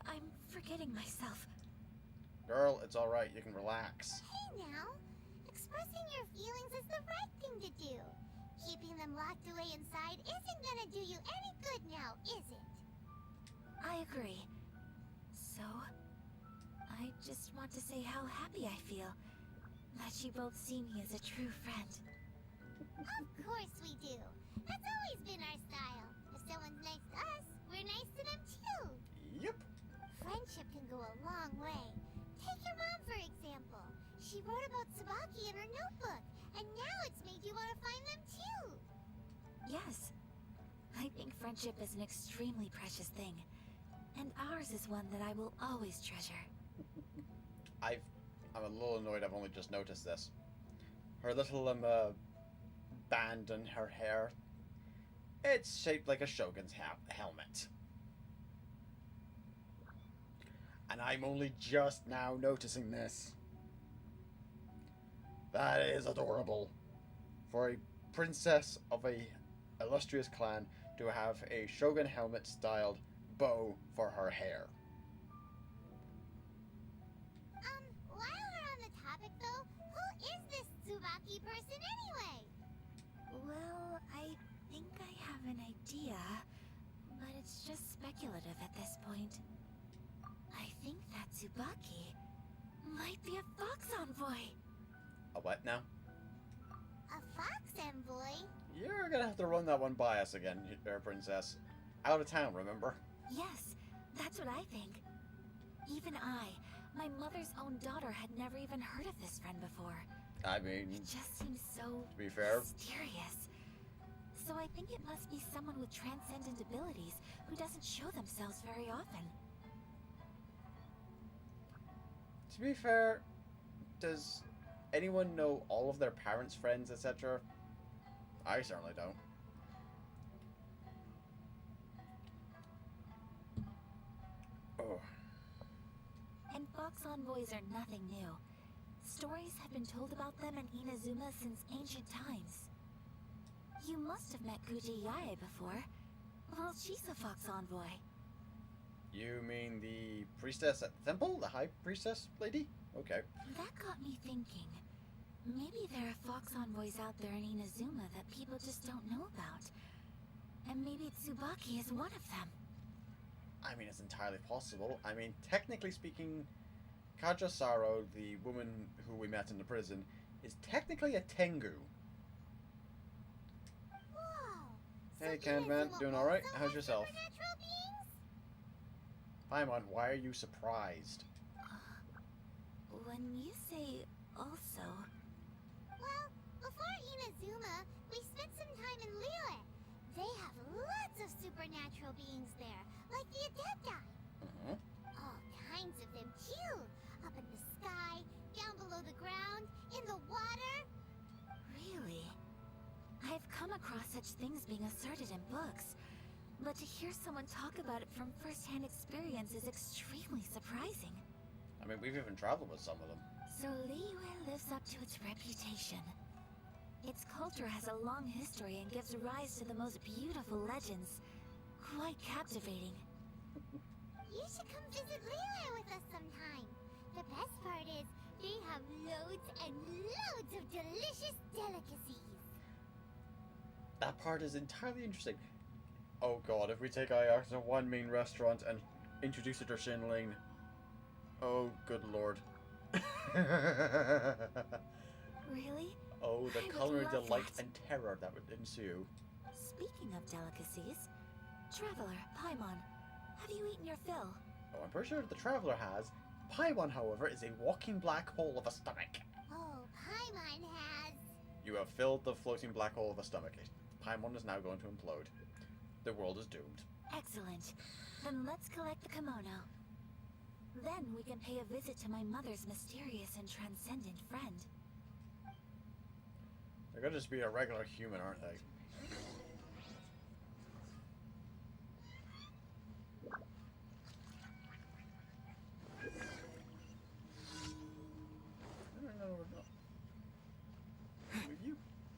I'm forgetting myself. Girl, it's alright. You can relax. Hey now, keeping them locked away inside isn't gonna do you any good now, is it? I agree. So, I just want to say how happy I feel that you both see me as a true friend. Of course we do. That's always been our style. If someone's nice to us, we're nice to them too. Yep. Friendship can go a long way. Take your mom, for example. She wrote about Tsubaki in her notebook, and now it's made you want to find them too. Yes. I think friendship is an extremely precious thing. And ours is one that I will always treasure. I'm a little annoyed I've only just noticed this. Her little band in her hair. It's shaped like a shogun's helmet. And I'm only just now noticing this. That is adorable. For a princess of a illustrious clan to have a shogun helmet styled bow for her hair. While we're on the topic though, who is this Tsubaki person anyway? Well, I think I have an idea, but it's just speculative at this point. I think that Tsubaki might be a fox envoy. A what now? A fox envoy? You're gonna have to run that one by us again, princess. Out of town, remember? Yes, that's what I think. Even I, my mother's own daughter, had never even heard of this friend before. I mean, It just seems so to be fair, mysterious. So I think it must be someone with transcendent abilities who doesn't show themselves very often. does anyone know all of their parents' friends, etc.? I certainly don't. Oh. And fox envoys are nothing new. Stories have been told about them in Inazuma since ancient times. You must have met Guji Yae before. Well, she's a fox envoy. You mean the priestess at the temple? The high priestess lady? Okay. That got me thinking. Maybe there are fox envoys out there in Inazuma that people just don't know about. And maybe Tsubaki is one of them. I mean, it's entirely possible. I mean, technically speaking, Kajasaro, the woman who we met in the prison, is technically a Tengu. Whoa! Hey, So Canvan, Inazuma doing alright? also How's has yourself? supernatural beings? Paimon, why are you surprised? When you say also... Well, before Inazuma, we spent some time in Liyue. They have lots of supernatural beings there, like the Adepti. Mm-hmm. All kinds of them too. Up in the sky, down below the ground, in the water. Really? I've come across such things being asserted in books, but to hear someone talk about it from first-hand experience is extremely surprising. I mean, we've even traveled with some of them. So Liyue lives up to its reputation. Its culture has a long history and gives rise to the most beautiful legends. Quite captivating. You should come visit Liyue with us sometime. The best part is, they have loads and loads of delicious delicacies. That part is entirely interesting. Oh god, if we take Ayaka to one main restaurant and introduce it to Shinling. Oh, good lord. Really? Oh, the I would culinary love delight that. and terror that would ensue. Speaking of delicacies, Traveler, Paimon, have you eaten your fill? Oh, I'm pretty sure the Traveler has. Paimon, however, is a walking black hole of a stomach. Oh, Paimon has. You have filled the floating black hole of a stomach. Paimon is now going to implode. The world is doomed. Excellent. Then let's collect the kimono. Then we can pay a visit to my mother's mysterious and transcendent friend. They're gonna just be a regular human, aren't they? No. Will you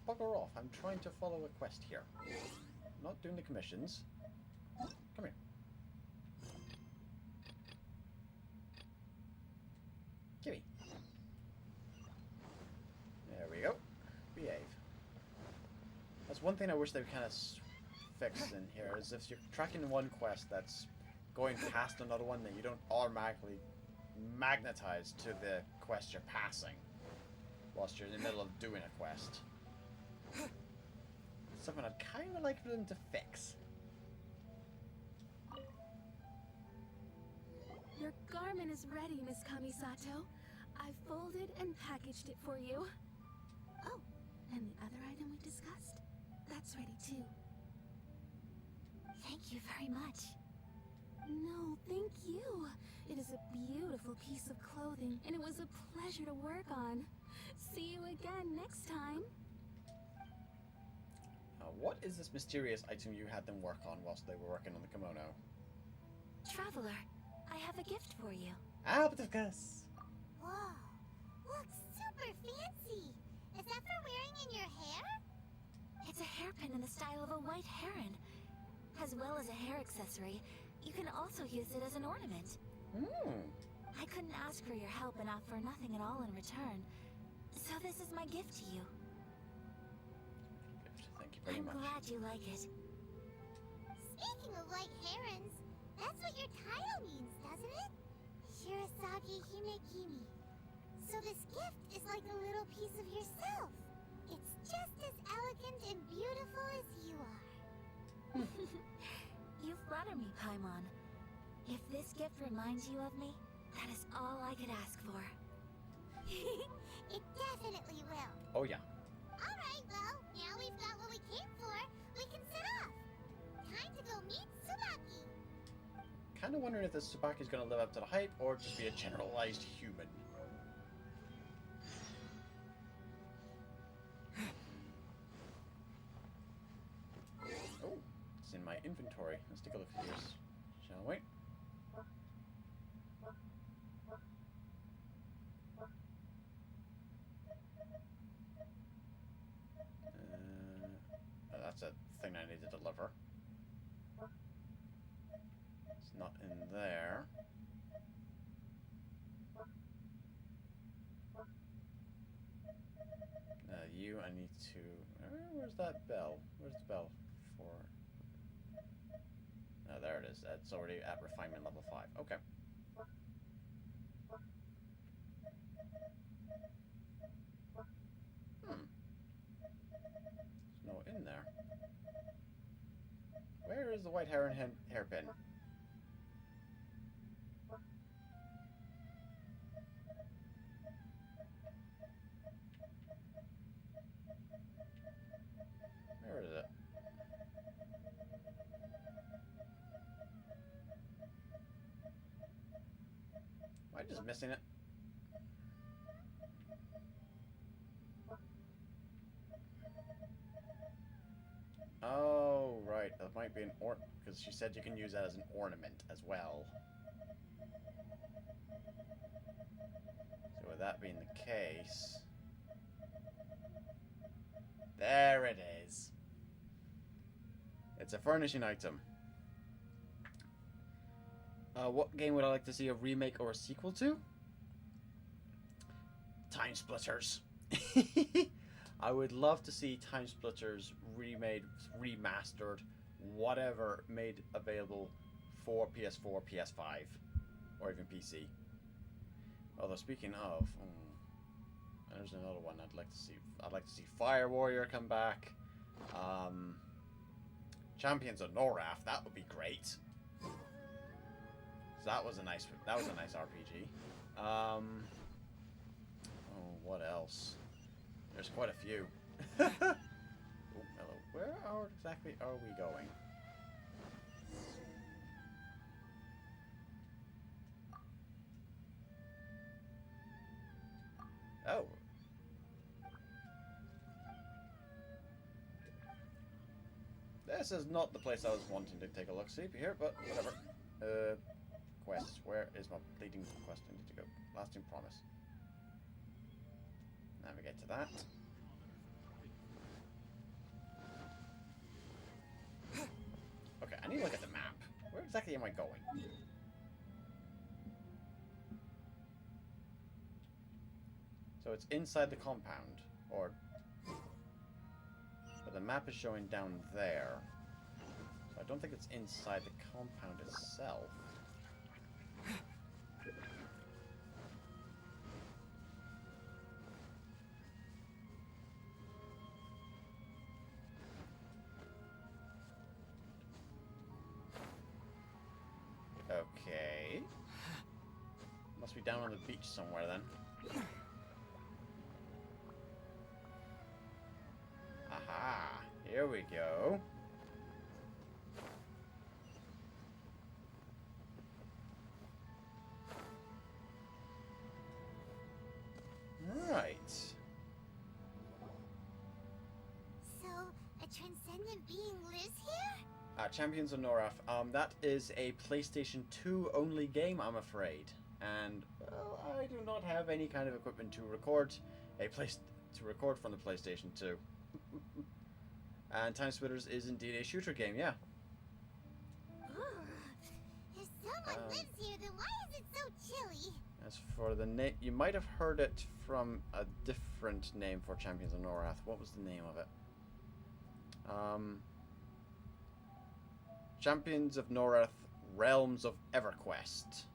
bugger off? I'm trying to follow a quest here. I'm not doing the commissions. Come here. Gimme. There we go. Behave. That's That's one thing I wish they kind of fixed in here, is if you're tracking one quest that's going past another one, that you don't automatically magnetize to the quest you're passing whilst you're in the middle of doing a quest. Something I'd kind of like for them to fix. Your garment is ready, Miss Kamisato. I've folded and packaged it for you. Oh, and the other item we discussed? That's ready too. Thank you very much. No, thank you. It is a beautiful piece of clothing, and it was a pleasure to work on. See you again next time. What is this mysterious item you had them work on whilst they were working on the kimono? Traveler, I have a gift for you. Abacus! Whoa, looks super fancy. Is that for wearing in your hair? It's a hairpin in the style of a white heron. As well as a hair accessory, you can also use it as an ornament. I couldn't ask for your help and offer nothing at all in return. So this is my gift to you. Thank you very I'm much. glad you like it. Speaking of white herons, that's what your title means, doesn't it? Shirasagi Himekimi. So this gift is like a little piece of yourself. It's just as elegant and beautiful as you are. You flatter me, Paimon. If this gift reminds you of me, that is all I could ask for. It definitely will. Oh yeah. Alright, well, now we've got what we came for, we can set off. Time to go meet Tsubaki. Kind of wondering if this Tsubaki's going to live up to the hype or just be a generalized human. Oh, it's in my inventory. Let's take a look at yours, shall we? That's a thing I need to deliver. It's not in there. You, I need to... where's that bell? Where's the bell for... Oh, there it is. It's already at refinement level 5. Okay. There's no in there. Where is the white heron hairpin? Where is it? Am I just missing it? Oh, right. That might be an because she said you can use that as an ornament as well. So with that being the case... There it is. It's a furnishing item. What game would I like to see a remake or a sequel to? Time Splitters. I would love to see Time Splitters remade, remastered, whatever, made available for PS4, PS5, or even PC. Although speaking of, there's another one I'd like to see. I'd like to see Fire Warrior come back. Champions of Norath, that would be great. So that was a nice RPG. Oh, what else? There's quite a few. Oh, hello. Where exactly are we going? Oh. This is not the place I was wanting to take a look-see here, but whatever. Quests. Where is my leading quest I need to go? Lasting Promise. Navigate to that. Okay, I need to look at the map. Where exactly am I going? So it's inside the compound, or... But the map is showing down there. So I don't think it's inside the compound itself. Okay. Must be down on the beach somewhere then. Aha! Here we go. Right. So, a transcendent being lives here? Champions of Norath. That is a PlayStation 2 only game, I'm afraid. And well, I do not have any kind of equipment to record from the PlayStation 2. And Time Splitters is indeed a shooter game, yeah. If someone lives here, then why is it so chilly? As for the name, you might have heard it from a different name for Champions of Norath. What was the name of it? Champions of Norath, Realms of EverQuest.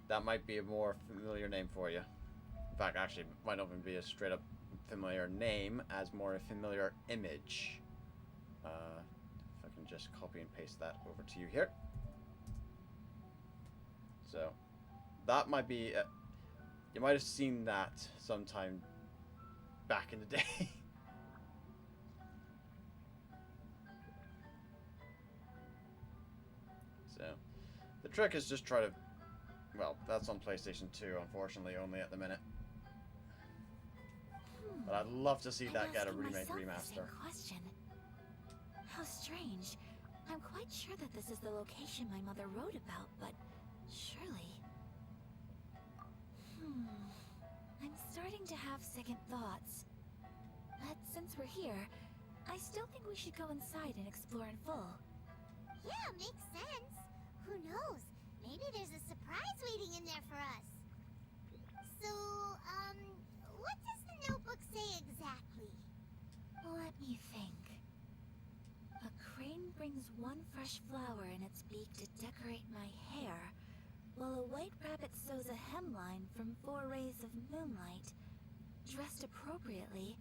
That might be a more familiar name for you. In fact, actually, it might not even be a straight up familiar name, as more a familiar image. If I can just copy and paste that over to you here. So, that might be... you might have seen that sometime back in the day. So, the trick is just try to... Well, that's on PlayStation 2, unfortunately, only at the minute. But I'd love to see that get a remake remaster. Question. How strange. I'm quite sure that this is the location my mother wrote about, but surely... I'm starting to have second thoughts. But since we're here, I still think we should go inside and explore in full. Yeah, makes sense. Who knows? Maybe there's a surprise waiting in there for us. So, what does the notebook say exactly? Let me think. A crane brings one fresh flower in its beak to decorate my hair, while a white rabbit sews a hemline from 4 rays of moonlight. Dressed appropriately,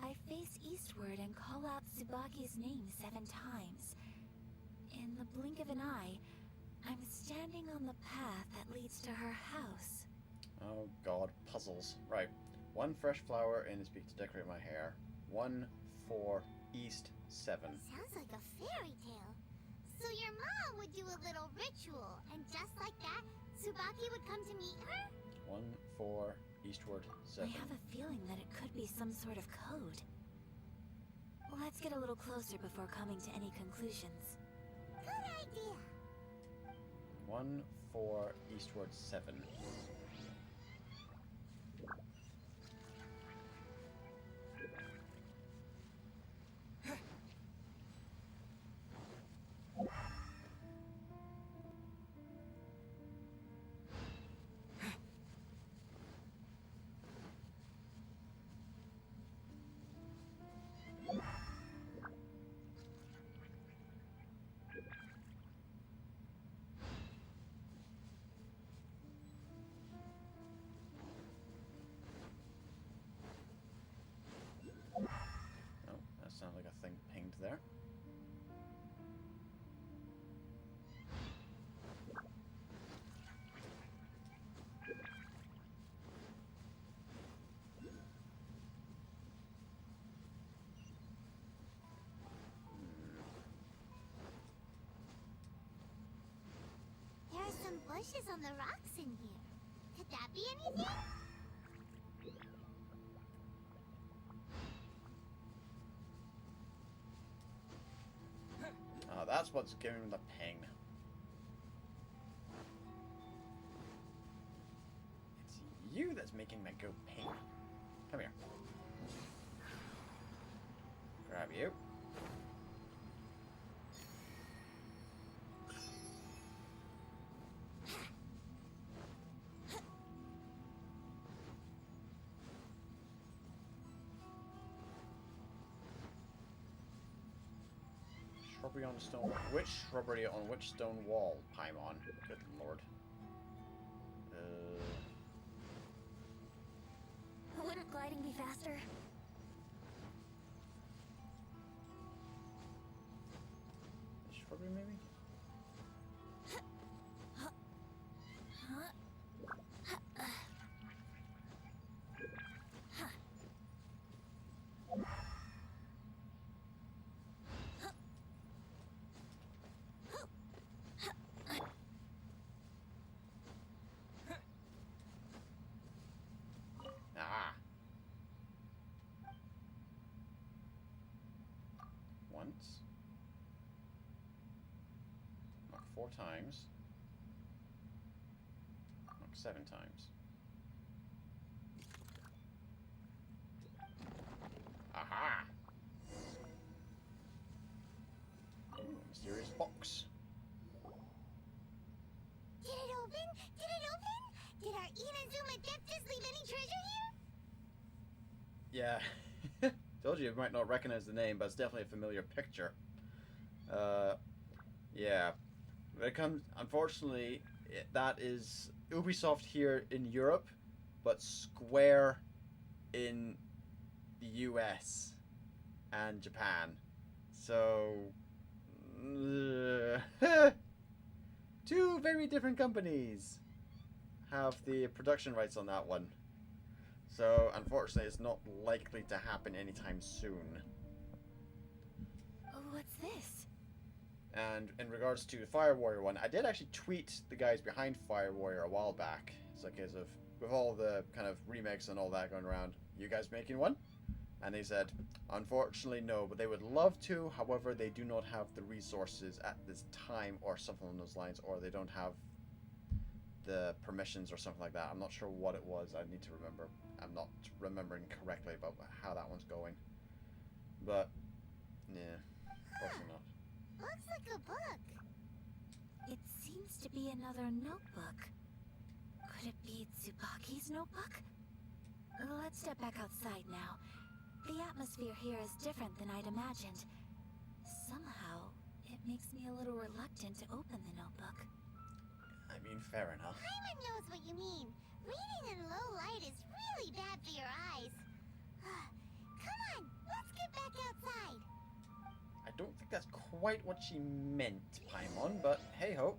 I face eastward and call out Tsubaki's name 7 times. In the blink of an eye, I'm standing on the path that leads to her house. Oh god, puzzles. Right. 1 fresh flower in its beak to decorate my hair. 1, 4, east, 7. Sounds like a fairy tale. So your mom would do a little ritual, and just like that, Tsubaki would come to meet her? 1, 4, eastward, 7. I have a feeling that it could be some sort of code. Let's get a little closer before coming to any conclusions. Good idea. 1, 4, eastward, 7. Sounds like a thing pinged there. There are some bushes on the rocks in here. Could that be anything? That's what's giving him the ping. It's you that's making me go ping. Come here. Grab you. Shrubbery on the stone. Which shrubbery on which stone wall, Paimon? Good lord. Wouldn't gliding be faster? The shrubbery, maybe? Ah. Once. Knock 4 times. Knock 7 times. Aha! Ooh, mysterious box. Did it open? Did it open? Did our Inazuma depth just leave any treasure here? Yeah. Told you might not recognize the name, but it's definitely a familiar picture. Yeah. When it comes, unfortunately, that is Ubisoft here in Europe, but Square in the US and Japan. So, 2 very different companies have the production rights on that one. So, unfortunately, it's not likely to happen anytime soon. What's this? And in regards to the Fire Warrior one, I did actually tweet the guys behind Fire Warrior a while back. It's like, as of, with all the kind of remakes and all that going around, you guys making one? And they said, unfortunately, no, but they would love to. However, they do not have the resources at this time, or something along those lines, or they don't have the permissions or something like that. I'm not sure what it was. I need to remember. I'm not remembering correctly about how that one's going. But, yeah, unfortunately not. Looks like a book. It seems to be another notebook. Could it be Tsubaki's notebook? Let's step back outside now. The atmosphere here is different than I'd imagined. Somehow, it makes me a little reluctant to open the notebook. I mean, fair enough. Paimon knows what you mean. Reading in low light is really bad for your eyes. Come on, let's get back outside. I don't think that's quite what she meant, Paimon, but hey-ho.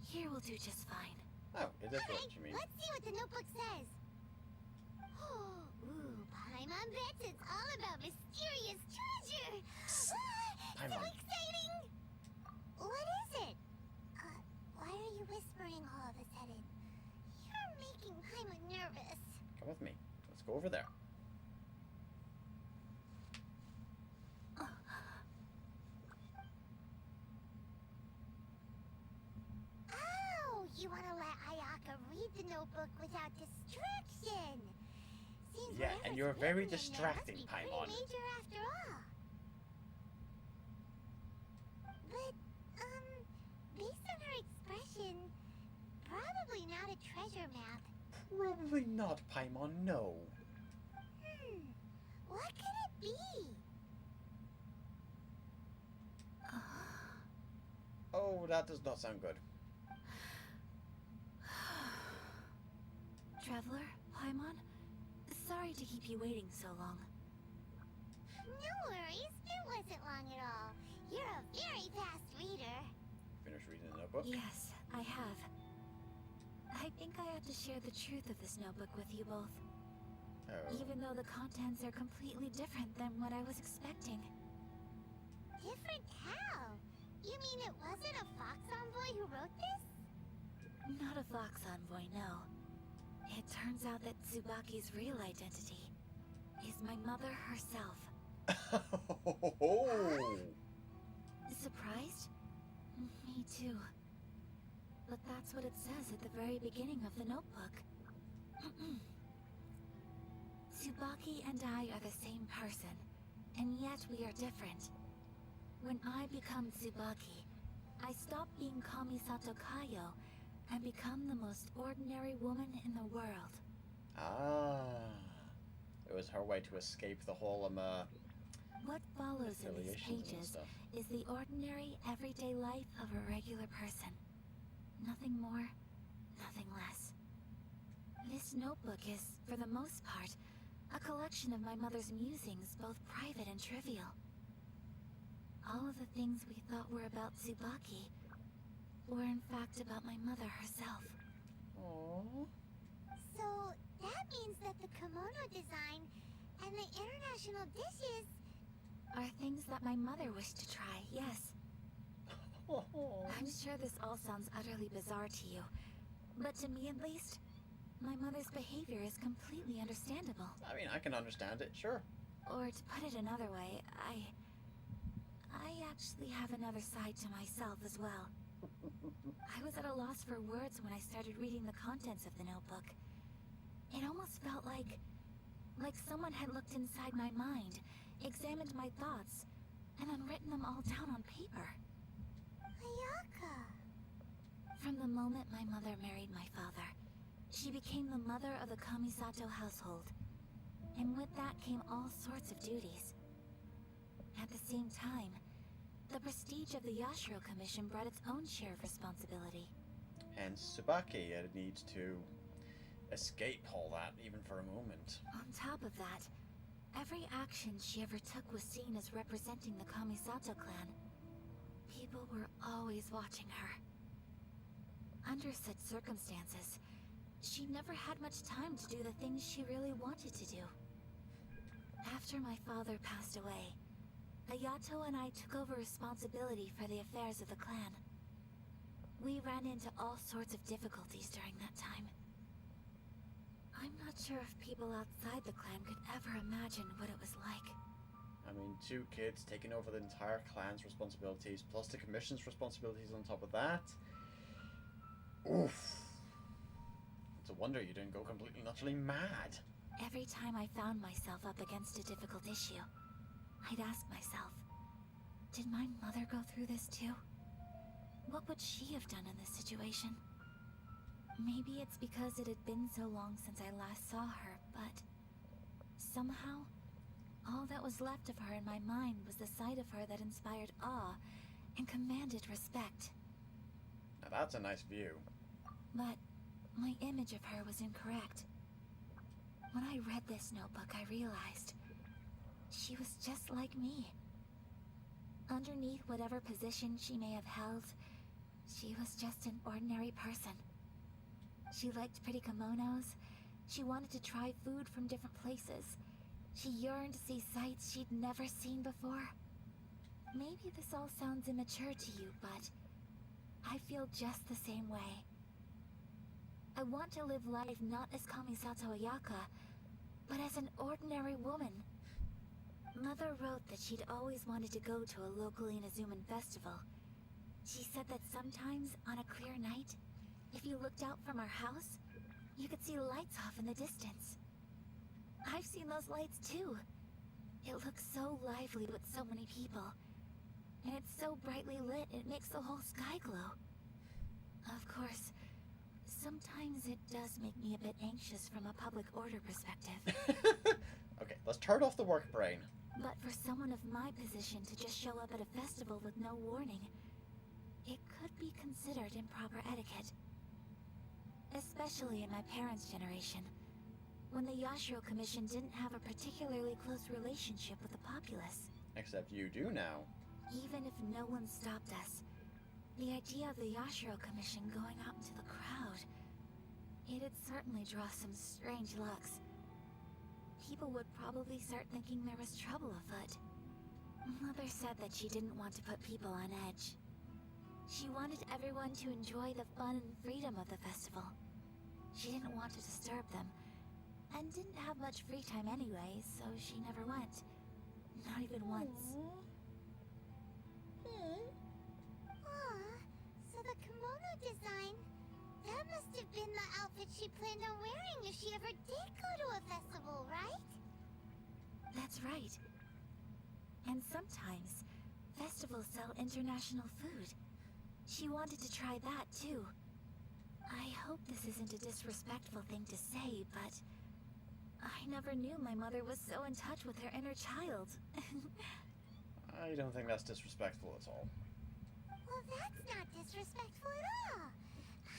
Here will do just fine. Oh, is that what Alright, you mean? let's see what the notebook says. Ooh, Paimon bets it's all about mysterious treasure. So Paimon. exciting! What is it? Why are you whispering all of a sudden? You're making Paimon nervous. Come with me. Let's go over there. Oh, you want to let Ayaka read the notebook without distraction. Seems Yeah, and whatever's you're very written in there distracting, must be pretty Paimon. major after all. But, based on her expression, probably not a treasure map. Probably not, Paimon, no. What could it be? Oh, that does not sound good. Traveler, Paimon, sorry to keep you waiting so long. No worries, it wasn't long at all. You're a very fast reader. Finish reading the notebook? Yes, I have. I think I have to share the truth of this notebook with you both. Oh. Even though the contents are completely different than what I was expecting. Different how? You mean it wasn't a Fox Envoy who wrote this? Not a Fox Envoy, no. It turns out that Tsubaki's real identity is my mother herself. Oh. Surprised? Me too. But that's what it says at the very beginning of the notebook. Tsubaki and I are the same person, and yet we are different. When I become Tsubaki, I stop being Kamisato Kayo and become the most ordinary woman in the world. Ah. It was her way to escape the whole, What follows in these affiliations and pages stuff. is the ordinary, everyday life of a regular person. Nothing more, nothing less. This notebook is, for the most part, a collection of my mother's musings, both private and trivial. All of the things we thought were about Tsubaki were in fact about my mother herself. Aww. So that means that the kimono design and the international dishes... Are things that my mother wished to try, yes. I'm sure this all sounds utterly bizarre to you, but to me at least, my mother's behavior is completely understandable. I mean, I can understand it, sure. Or to put it another way, I actually have another side to myself as well. I was at a loss for words when I started reading the contents of the notebook. It almost felt like someone had looked inside my mind, examined my thoughts, and then written them all down on paper. Ayaka. From the moment my mother married my father, she became the mother of the Kamisato household. And with that came all sorts of duties. At the same time, the prestige of the Yashiro Commission brought its own share of responsibility. Hence, Tsubaki needs to escape all that, even for a moment. On top of that, every action she ever took was seen as representing the Kamisato clan. People were always watching her. Under such circumstances, she never had much time to do the things she really wanted to do. After my father passed away, Ayato and I took over responsibility for the affairs of the clan. We ran into all sorts of difficulties during that time. I'm not sure if people outside the clan could ever imagine what it was like. I mean, 2 kids taking over the entire clan's responsibilities, plus the commission's responsibilities on top of that. Oof. It's a wonder you didn't go completely and utterly mad. Every time I found myself up against a difficult issue, I'd ask myself, did my mother go through this too? What would she have done in this situation? Maybe it's because it had been so long since I last saw her, but somehow, all that was left of her in my mind was the sight of her that inspired awe and commanded respect. Now that's a nice view. But my image of her was incorrect. When I read this notebook, I realized she was just like me. Underneath whatever position she may have held, she was just an ordinary person. She liked pretty kimonos. She wanted to try food from different places. She yearned to see sights she'd never seen before. Maybe this all sounds immature to you, but I feel just the same way. I want to live life not as Kamisato Ayaka, but as an ordinary woman. Mother wrote that she'd always wanted to go to a local Inazuman festival. She said that sometimes, on a clear night, if you looked out from our house, you could see lights off in the distance. I've seen those lights too. It looks so lively with so many people. And it's so brightly lit, it makes the whole sky glow. Of course, sometimes it does make me a bit anxious from a public order perspective. Okay, let's turn off the work brain. But for someone of my position to just show up at a festival with no warning, it could be considered improper etiquette. Especially in my parents' generation, when the Yashiro Commission didn't have a particularly close relationship with the populace. Except you do now. Even if no one stopped us, the idea of the Yashiro Commission going out into the crowd, it'd certainly draw some strange looks. People would probably start thinking there was trouble afoot. Mother said that she didn't want to put people on edge. She wanted everyone to enjoy the fun and freedom of the festival. She didn't want to disturb them, and didn't have much free time anyway, so she never went. Not even once. Aw, so the kimono design, that must have been the outfit she planned on wearing if she ever did go to a festival, right? That's right. And sometimes, festivals sell international food. She wanted to try that too. I hope this isn't a disrespectful thing to say, but I never knew my mother was so in touch with her inner child. I don't think that's disrespectful at all. Well, that's not disrespectful at all.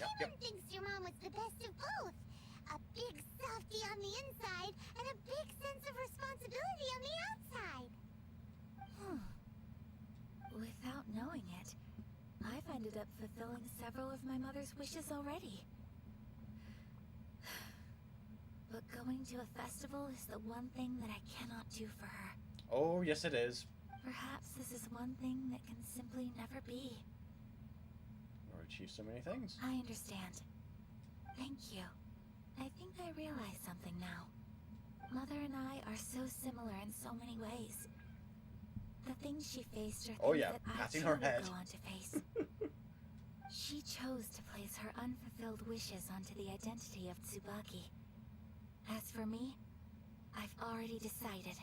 Yep, Hyman thinks your mom was the best of both. A big softie on the inside, and a big sense of responsibility on the outside. Without knowing it, I've ended up fulfilling several of my mother's wishes already. But going to a festival is the one thing that I cannot do for her. Oh, yes it is. Perhaps this is one thing that can simply never be. Or achieve so many things. I understand. Thank you. I think I realize something now. Mother and I are so similar in so many ways. The things she faced are things Oh yeah, that I patting too her will head. go on to face. She chose to place her unfulfilled wishes onto the identity of Tsubaki. As for me, I've already decided.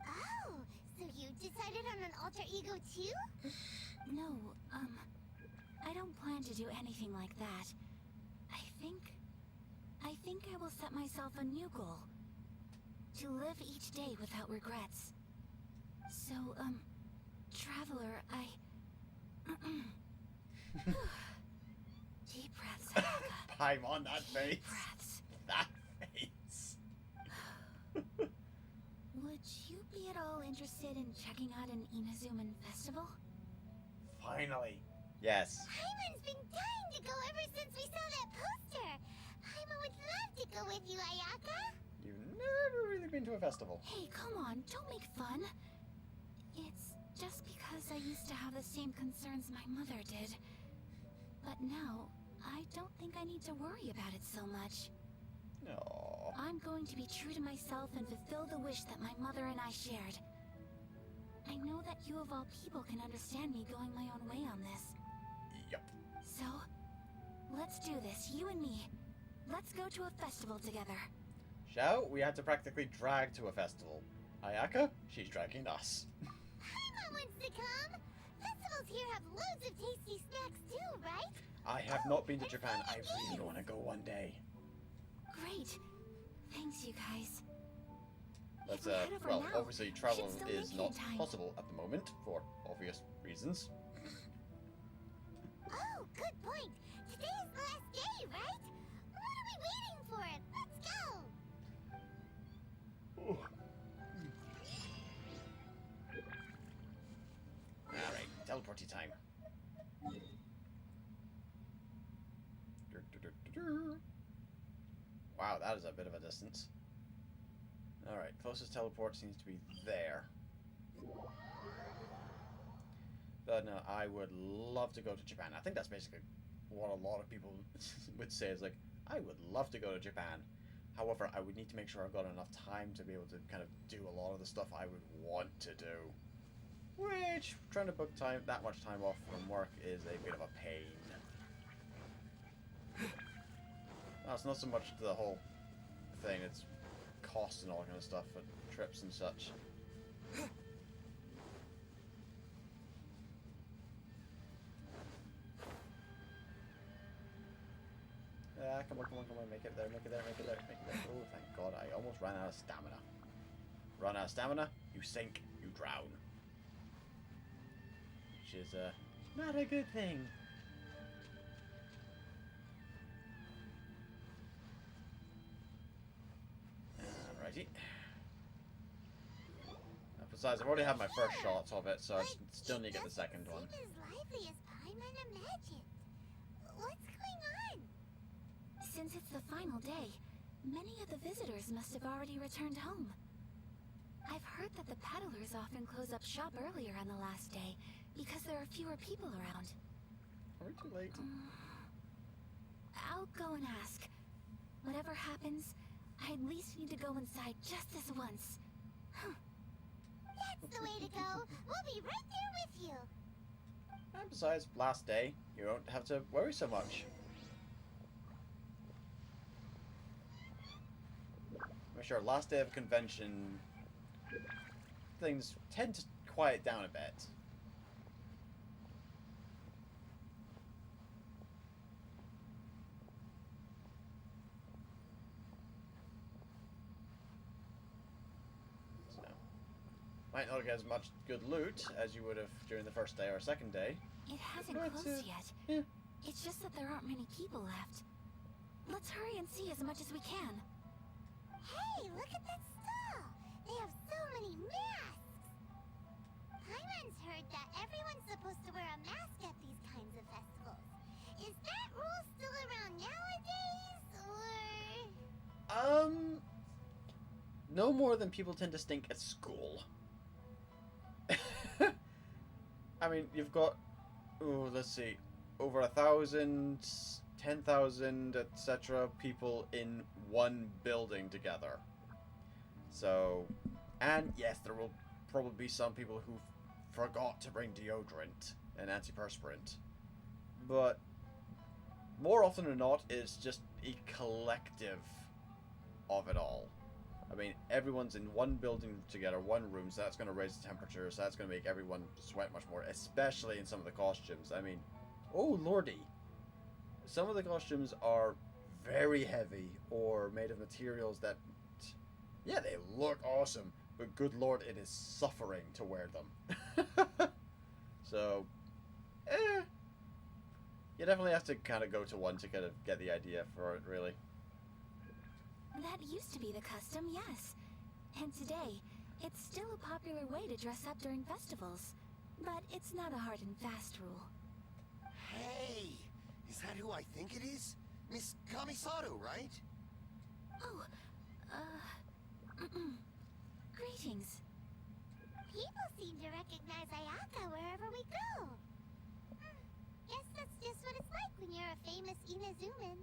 Oh, so you decided on an alter ego too? No, I don't plan to do anything like that. I think I will set myself a new goal. To live each day without regrets. So, Traveler, Deep breaths, Ayaka. I'm on that face. Deep breaths. That face. Would you be at all interested in checking out an Inazuman festival? Finally. Yes. Hyman's been dying to go ever since we saw that poster. Hyman would love to go with you, Ayaka. You've never really been to a festival. Hey, come on, don't make fun. It's just because I used to have the same concerns my mother did. But now, I don't think I need to worry about it so much. No. I'm going to be true to myself and fulfill the wish that my mother and I shared. I know that you of all people can understand me going my own way on this. Yep. So, let's do this, you and me. Let's go to a festival together. Shall we had to practically drag to a festival. Ayaka, she's dragging us. Hyman wants to come. Festivals here have loads of tasty snacks too, right? I have not been to Japan. I really want to go one day. Great. Thanks, you guys. Let's, If we head over well, now, obviously we travel should still is make it not in time. possible at the moment, for obvious reasons. Oh, good point. Today is the last day, right? What are we waiting for? Let's go. Alright, teleporty time. Wow, that is a bit of a distance. Alright, closest teleport seems to be there. But no, I would love to go to Japan. I think that's basically what a lot of people would say is like, I would love to go to Japan. However, I would need to make sure I've got enough time to be able to kind of do a lot of the stuff I would want to do. Which, trying to book that much time off from work is a bit of a pain. No, it's not so much the whole thing, it's cost and all kind of stuff for trips and such. Come on, come on, come on, make it there, make it there, make it there, make it there. Oh, thank God, I almost ran out of stamina. Run out of stamina, you sink, you drown. Which is, not a good thing. Alrighty. Besides, I've already had my first shots of it, so I still need to get the second one. It doesn't seem as lively as Paimon imagined. What's going on? Since it's the final day, many of the visitors must have already returned home. I've heard that the peddlers often close up shop earlier on the last day, because there are fewer people around. Are we too late? I'll go and ask. Whatever happens, I at least need to go inside just this once. That's the way to go. We'll be right there with you. And besides, last day, you don't have to worry so much. I'm sure last day of convention things tend to quiet down a bit. So, might not get as much good loot as you would have during the first day or second day. It hasn't But, closed yet. yeah. It's just that there aren't many people left. Let's hurry and see as much as we can. Hey, look at that stall! They have so many masks! Paimon's heard that everyone's supposed to wear a mask at these kinds of festivals. Is that rule still around nowadays, or...? No more than people tend to stink at school. I mean, you've got, let's see, over 1,000, 10,000, etc. people in one building together. So, and yes, there will probably be some people who forgot to bring deodorant and antiperspirant. But more often than not, it's just a collective of it all. I mean, everyone's in one building together, one room, so that's going to raise the temperature, so that's going to make everyone sweat much more, especially in some of the costumes. I mean, oh lordy. Some of the costumes are very heavy or made of materials that, yeah, they look awesome, but good lord, it is suffering to wear them. So, you definitely have to kind of go to one to kind of get the idea for it, really. That used to be the custom, yes. And today, it's still a popular way to dress up during festivals. But it's not a hard and fast rule. Hey! Is that who I think it is? Miss Kamisato, right? Oh, greetings. People seem to recognize Ayaka wherever we go. Guess that's just what it's like when you're a famous Inazuman.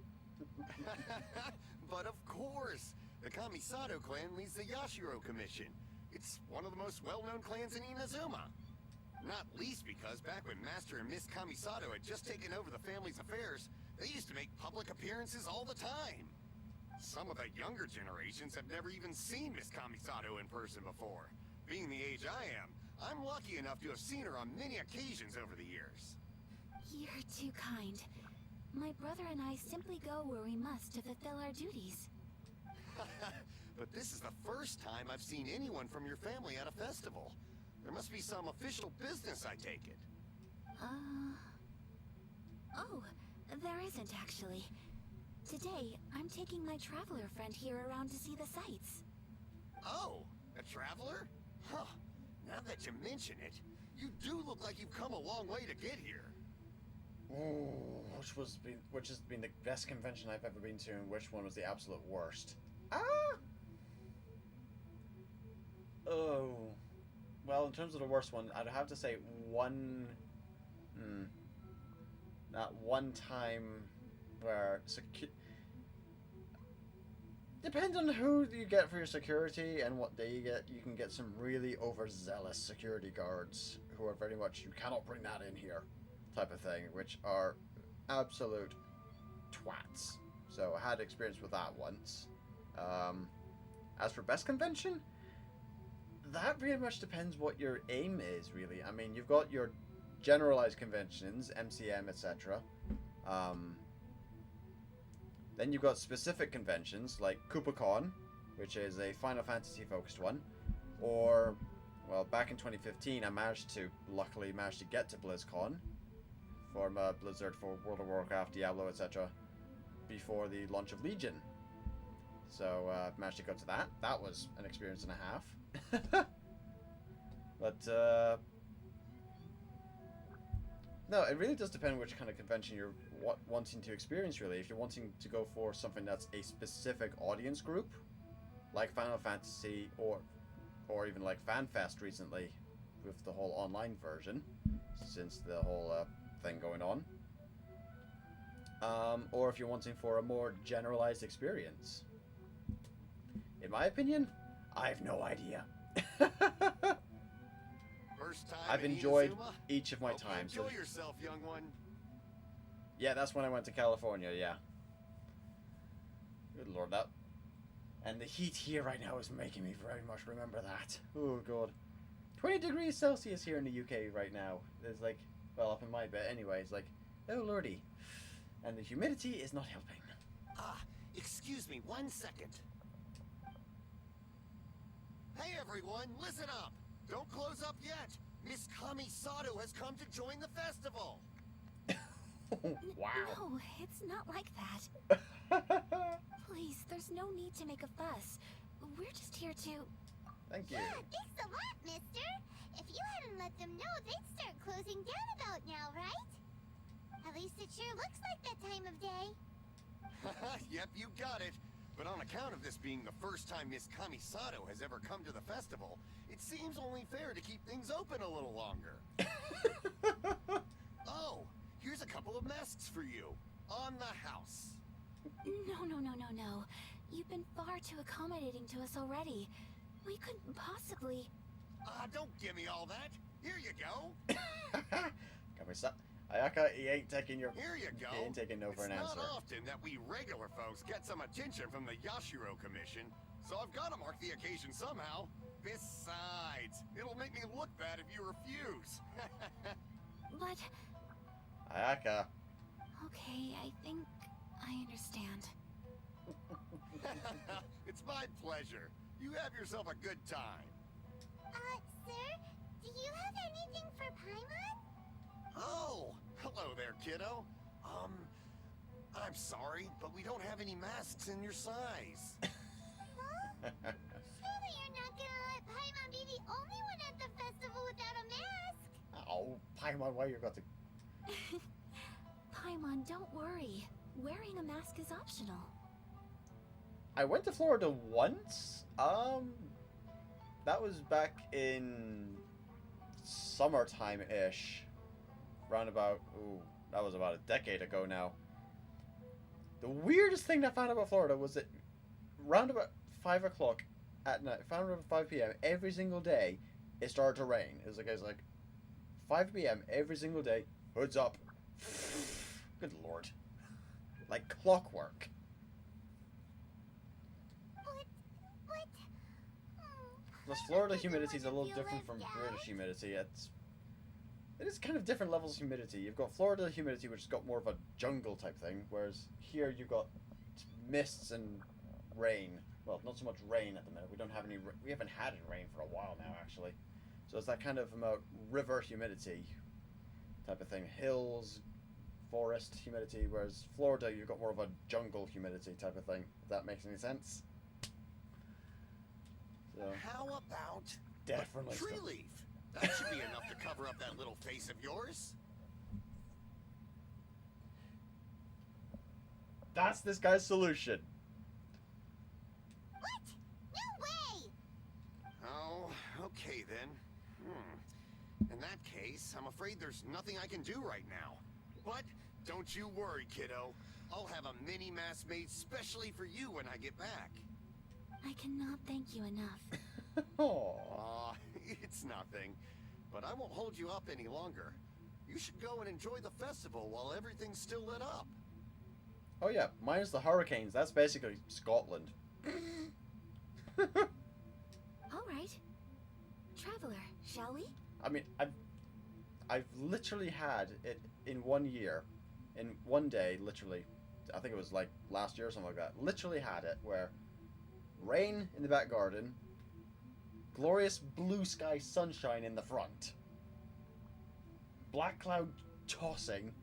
But of course! The Kamisato clan leads the Yashiro Commission. It's one of the most well-known clans in Inazuma. Not least because back when Master and Miss Kamisato had just taken over the family's affairs, they used to make public appearances all the time. Some of the younger generations have never even seen Miss Kamisato in person before. Being the age I am, I'm lucky enough to have seen her on many occasions over the years. You're too kind. My brother and I simply go where we must to fulfill our duties. But this is the first time I've seen anyone from your family at a festival. There must be some official business, I take it. Oh, there isn't actually. Today, I'm taking my traveler friend here around to see the sights. Oh, a traveler? Huh. Now that you mention it, you do look like you've come a long way to get here. Ooh, which has been the best convention I've ever been to, and which one was the absolute worst? Oh. Well, in terms of the worst one, I'd have to say not one time where depends on who you get for your security and what day you get. You can get some really overzealous security guards who are very much, you cannot bring that in here type of thing, which are absolute twats. So I had experience with that once. As for best convention, that pretty much depends what your aim is, really. I mean, you've got your generalized conventions, MCM, etc. Then you've got specific conventions like KoopaCon, which is a Final Fantasy focused one, or, well, back in 2015 I luckily managed to get to BlizzCon from Blizzard for World of Warcraft, Diablo, etc. before the launch of Legion. So managed to go to that. That was an experience and a half. But no, it really does depend which kind of convention you're wanting to experience, really. If you're wanting to go for something that's a specific audience group, like Final Fantasy, or even like FanFest recently, with the whole online version, since the whole thing going on. Or if you're wanting for a more generalized experience. In my opinion, I have no idea. First time I've in enjoyed Inazuma? each of my Hope you times. enjoy yourself, young one. Yeah, that's when I went to California, yeah. Good lord, that. And the heat here right now is making me very much remember that. Oh god. 20 degrees Celsius here in the UK right now. It's like, well, up in my bed anyway, it's like, oh lordy. And the humidity is not helping. Excuse me 1 second. Hey everyone, listen up! Don't close up yet! Miss Kamisato has come to join the festival! Wow. No, it's not like that. Please, there's no need to make a fuss. We're just here to... Thank you. Yeah, thanks a lot, mister. If you hadn't let them know, they'd start closing down about now, right? At least it sure looks like that time of day. Yep, you got it. But on account of this being the first time Miss Kamisato has ever come to the festival, it seems only fair to keep things open a little longer. Oh, here's a couple of masks for you. On the house. No. You've been far too accommodating to us already. We couldn't possibly... Don't give me all that. Here you go. Can we stop? Ayaka, he ain't taking your... Here you go. He ain't taking no for an answer. It's not often that we regular folks get some attention from the Yashiro Commission, so I've got to mark the occasion somehow. Besides, it'll make me look bad if you refuse. But... Ayaka. Okay, I think I understand. It's my pleasure. You have yourself a good time. Sir, do you have anything for Paimon? Oh, hello there, kiddo. I'm sorry, but we don't have any masks in your size. Surely you're not gonna let Paimon be the only one at the festival without a mask? Oh, Paimon, why you got to... Paimon, don't worry. Wearing a mask is optional. I went to Florida once. That was back in summertime-ish. Round about, ooh, that was about a decade ago now. The weirdest thing I found about Florida was that round about 5 o'clock at night, round about 5 p.m. every single day, it started to rain. It was like 5 p.m. every single day, hoods up. Good lord. Like clockwork. Plus, Florida humidity is a little different from British humidity. It is kind of different levels of humidity. You've got Florida humidity, which has got more of a jungle type thing, whereas here you've got mists and rain. Well, not so much rain at the minute. We haven't had any rain for a while now, actually. So it's that kind of river humidity type of thing. Hills, forest humidity, whereas Florida, you've got more of a jungle humidity type of thing. If that makes any sense. So, how about definitely tree leaf? That should be enough to cover up that little face of yours. That's this guy's solution. What? No way! Oh, okay then. In that case, I'm afraid there's nothing I can do right now. But don't you worry, kiddo. I'll have a mini mask made specially for you when I get back. I cannot thank you enough. Aww. It's nothing. But I won't hold you up any longer. You should go and enjoy the festival while everything's still lit up. Oh yeah, minus the hurricanes. That's basically Scotland. Alright. Traveler, shall we? I mean, I've literally had it in 1 year. In 1 day, literally. I think it was like last year or something like that. Literally had it where rain in the back garden, glorious blue sky sunshine in the front, black cloud tossing,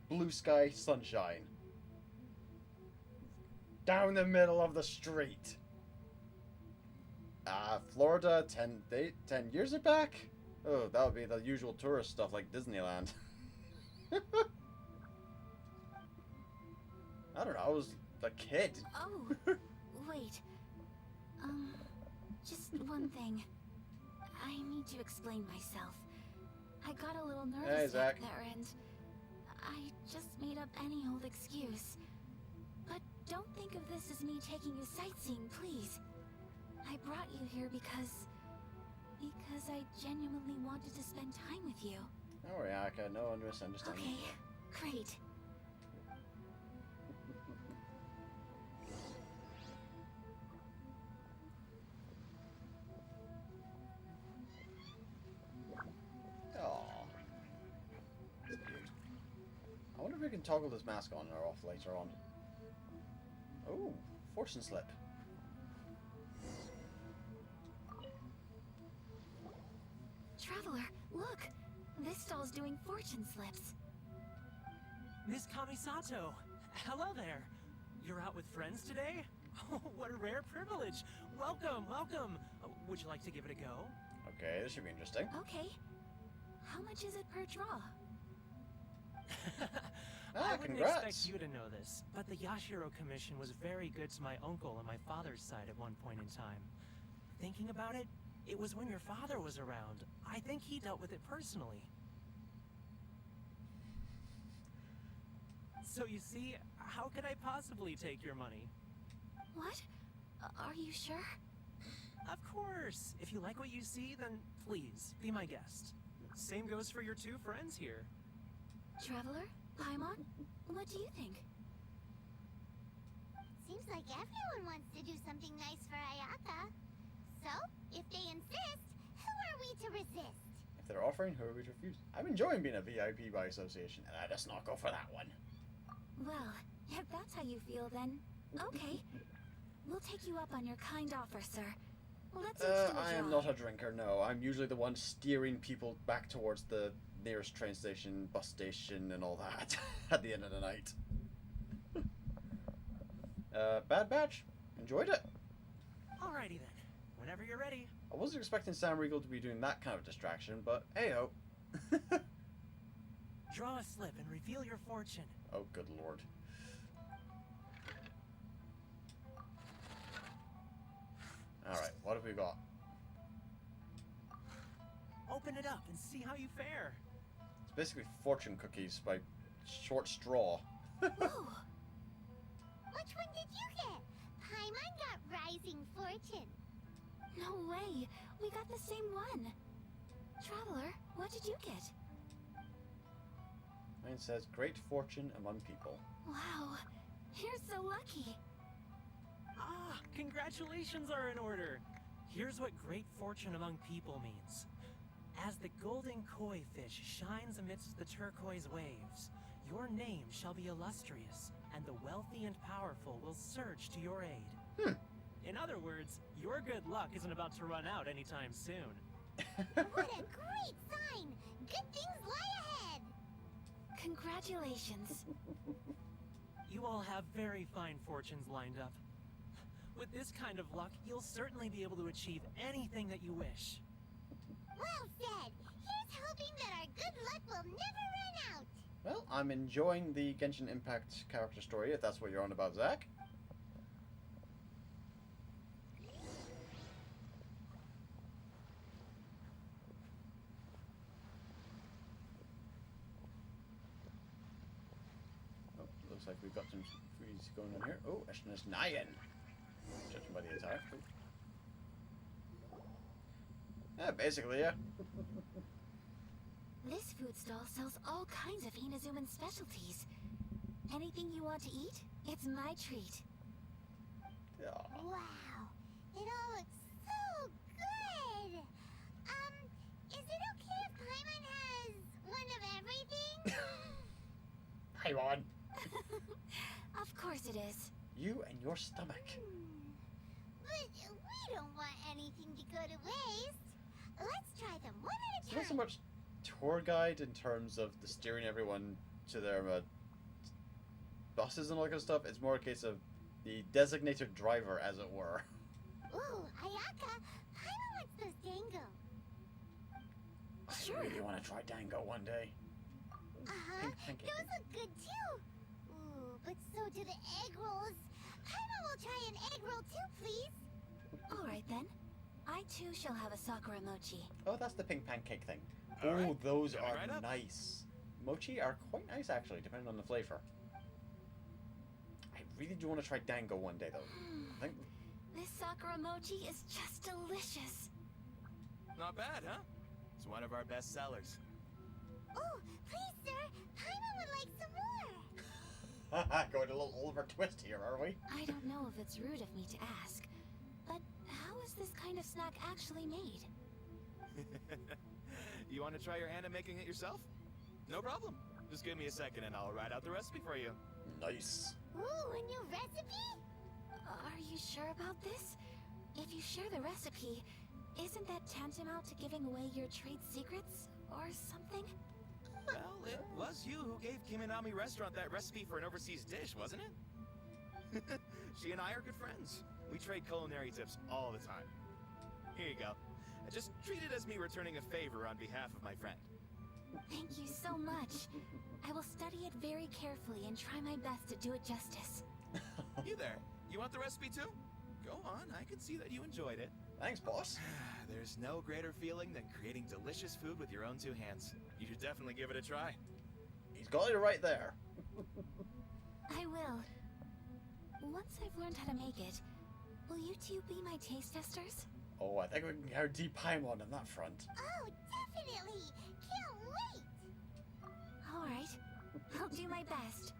blue sky sunshine, down the middle of the street. Florida 10 years back? Oh, that would be the usual tourist stuff like Disneyland. I don't know, I was a kid. Oh, wait. Just one thing. I need to explain myself. I got a little nervous back there and I just made up any old excuse. But don't think of this as me taking you sightseeing, please. I brought you here because I genuinely wanted to spend time with you. Oh, Ayaka, no misunderstanding. Okay, great. if we can toggle this mask on or off later on. Oh, fortune slip. Traveler, look! This stall's doing fortune slips. Miss Kamisato! Hello there! You're out with friends today? Oh, what a rare privilege! Welcome, welcome! Would you like to give it a go? Okay, this should be interesting. Okay. How much is it per draw? I wouldn't congrats. expect you to know this, but the Yashiro Commission was very good to my uncle on my father's side at one point in time. Thinking about it, it was when your father was around. I think he dealt with it personally. So you see, how could I possibly take your money? What? Are you sure? Of course! If you like what you see, then please, be my guest. Same goes for your two friends here. Traveler? Paimon? What do you think? Seems like everyone wants to do something nice for Ayaka. So, if they insist, who are we to resist? If they're offering, who are we to refuse? I'm enjoying being a VIP by association, and I just not go for that one. Well, if that's how you feel, then okay. We'll take you up on your kind offer, sir. Let's each do a I am draw. not a drinker, no. I'm usually the one steering people back towards the nearest train station, bus station, and all that at the end of the night. Bad Batch. Enjoyed it. Alrighty then. Whenever you're ready. I wasn't expecting Sam Riegel to be doing that kind of distraction, but hey-ho. Draw a slip and reveal your fortune. Oh, good lord. Alright, what have we got? Open it up and see how you fare. It's basically fortune cookies by short straw. Ooh, Which one did you get? Paimon got Rising Fortune. no way. We got the same one. Traveler, what did you get? Mine says great fortune among people. Wow, you're so lucky. Ah, congratulations are in order. Here's what great fortune among people means. As the golden koi fish shines amidst the turquoise waves, your name shall be illustrious, and the wealthy and powerful will surge to your aid. In other words, your good luck isn't about to run out anytime soon. What a great sign! Good things lie ahead! Congratulations. You all have very fine fortunes lined up. With this kind of luck, you'll certainly be able to achieve anything that you wish. Well said! Here's hoping that our good luck will never run out! Well, I'm enjoying the Genshin Impact character story, if that's what you're on about, Zach. Oh, looks like we've got some freeze going on here. Oh, Ashna's Nyan. Judging by the attack. Oh. Yeah, basically, yeah. This food stall sells all kinds of Inazuman specialties. Anything you want to eat, it's my treat. Yeah. Wow! It all looks so good! Is it okay if Paimon has one of everything? Paimon! Of course it is. You and your stomach. But we don't want anything to go to waste. Let's try them one at It's a not so time. much tour guide in terms of the steering everyone to their buses and all that kind of stuff. It's more a case of the designated driver, as it were. Ooh, Ayaka, Paimon wants those dango. Sure. I really want to try Dango one day. Uh-huh, Pink pancake. those look good too. Ooh, but so do the egg rolls. Paimon will try an egg roll too, please. All right then. I too shall have a Sakura mochi. Oh, that's the pink pancake thing. All Oh, right. those Coming are right up. nice. Mochi are quite nice, actually, depending on the flavor. I really do want to try Dango one day, though. I think This Sakura mochi is just delicious. Not bad, huh? It's one of our best sellers. Oh, please, sir. Paimon would like some more. going a little Oliver Twist here, are we? I don't know if it's rude of me to ask, but how is this kind of snack actually made? You want to try your hand at making it yourself? No problem. Just give me a second and I'll write out the recipe for you. Nice. Ooh, a new recipe? Are you sure about this? If you share the recipe, isn't that tantamount to giving away your trade secrets or something? Well, it was you who gave Kiminami Restaurant that recipe for an overseas dish, wasn't it? She and I are good friends. We trade culinary tips all the time. Here you go. Just treat it as me returning a favor on behalf of my friend. Thank you so much. I will study it very carefully and try my best to do it justice. You there. You want the recipe too? Go on, I can see that you enjoyed it. Thanks, boss. There's no greater feeling than creating delicious food with your own two hands. You should definitely give it a try. He's got it right there. I will. Once I've learned how to make it, will you two be my taste testers? Oh, I think we can go deep Paimon on that front. Oh, definitely! Can't wait! Alright, I'll do my best.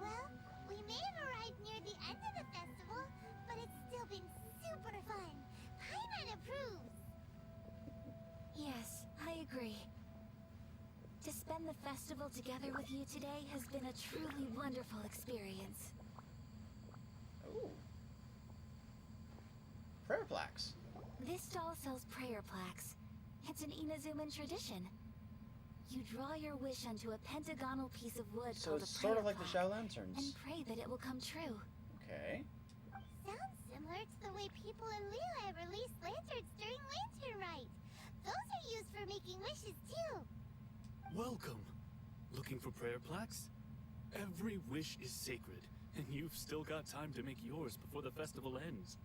Well, we may have arrived near the end of the festival, but it's still been super fun. Paimon approves! Yes, I agree. To spend the festival together with you today has been a truly wonderful experience. Ooh. Prayer plaques. This stall sells prayer plaques. It's an Inazuman tradition. You draw your wish onto a pentagonal piece of wood So called it's a sort prayer of like the plaque, Shao Lanterns. and pray that it will come true. Okay. Sounds similar to the way people in Liyue release lanterns during Lantern Rite. Those are used for making wishes too. Welcome. Looking for prayer plaques? Every wish is sacred, and you've still got time to make yours before the festival ends.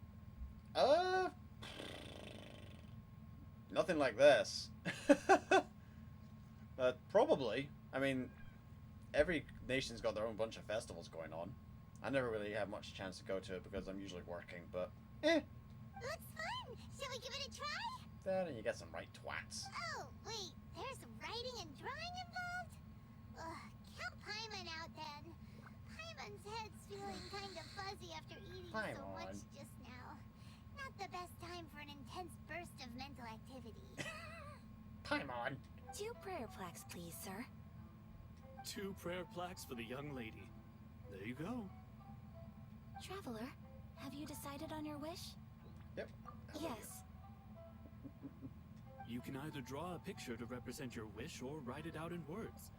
Nothing like this. But probably. I mean, every nation's got their own bunch of festivals going on. I never really have much chance to go to it because I'm usually working, but Looks fun! Shall we give it a try? then you get some right twats. Oh, wait, there's writing and drawing involved? Ugh, count Paimon out then. Paimon's head's feeling kind of fuzzy after eating so Paimon. much just now. Not the best time for an intense burst of mental activity. Paimon. 2 prayer plaques, please, sir. 2 prayer plaques for the young lady. There you go. Traveler, have you decided on your wish? Yep. Yes. You can either draw a picture to represent your wish or write it out in words.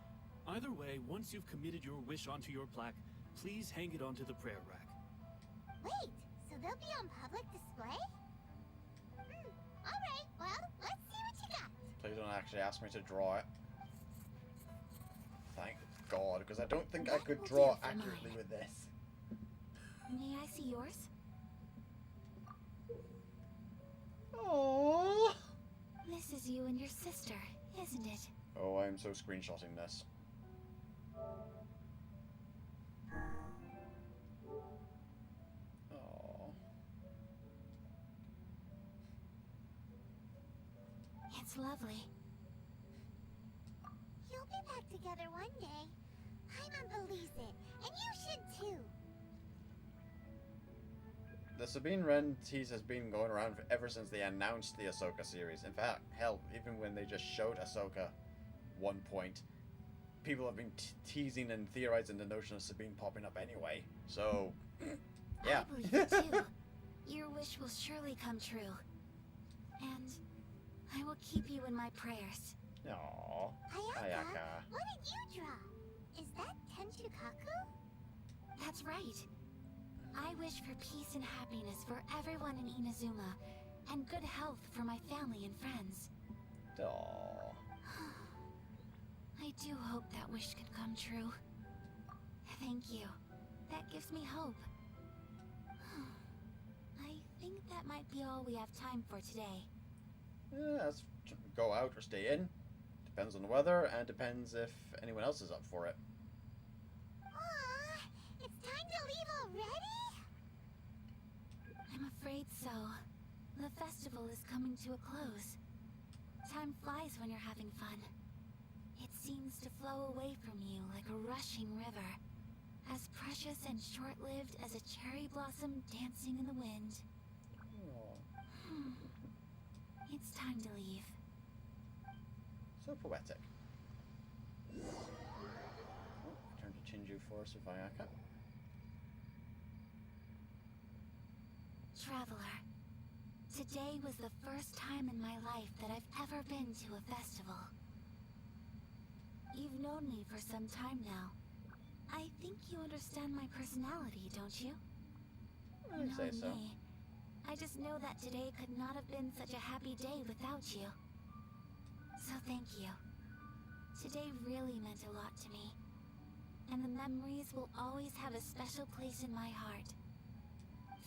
Either way, once you've committed your wish onto your plaque, please hang it onto the prayer rack. Wait, so they'll be on public display? Alright, well, let's see what you got. Please don't actually ask me to draw it. Thank God, because I don't think I That could will draw do for accurately mine. with this. May I see yours? Oh. This is you and your sister, isn't it? Oh, I'm so screenshotting this. Oh. It's lovely. You'll be back together one day. Paimon believes it, and you should too. The Sabine Wren tease has been going around ever since they announced the Ahsoka series. In fact, hell, even when they just showed Ahsoka one point, people have been teasing and theorizing the notion of Sabine popping up anyway. So, yeah. I believe it too. Your wish will surely come true. And I will keep you in my prayers. Aww. Ayaka, Ayaka. what did you draw? Is that Tenchukaku? That's right. I wish for peace and happiness for everyone in Inazuma, and good health for my family and friends. Aww. I do hope that wish can come true. Thank you. That gives me hope. I think that might be all we have time for today. Yeah, let's go out or stay in. Depends on the weather, and depends if anyone else is up for it. Aw, it's time to leave already? I'm afraid so. The festival is coming to a close. Time flies when you're having fun. It seems to flow away from you like a rushing river, as precious and short-lived as a cherry blossom dancing in the wind. It's time to leave. So poetic. Oh, return to Chinju Forest with Ayaka. Traveler, today was the first time in my life that I've ever been to a festival. You've known me for some time now. I think you understand my personality, don't you? I'd say so. Me, I just know that today could not have been such a happy day without you. So thank you. Today really meant a lot to me. And the memories will always have a special place in my heart.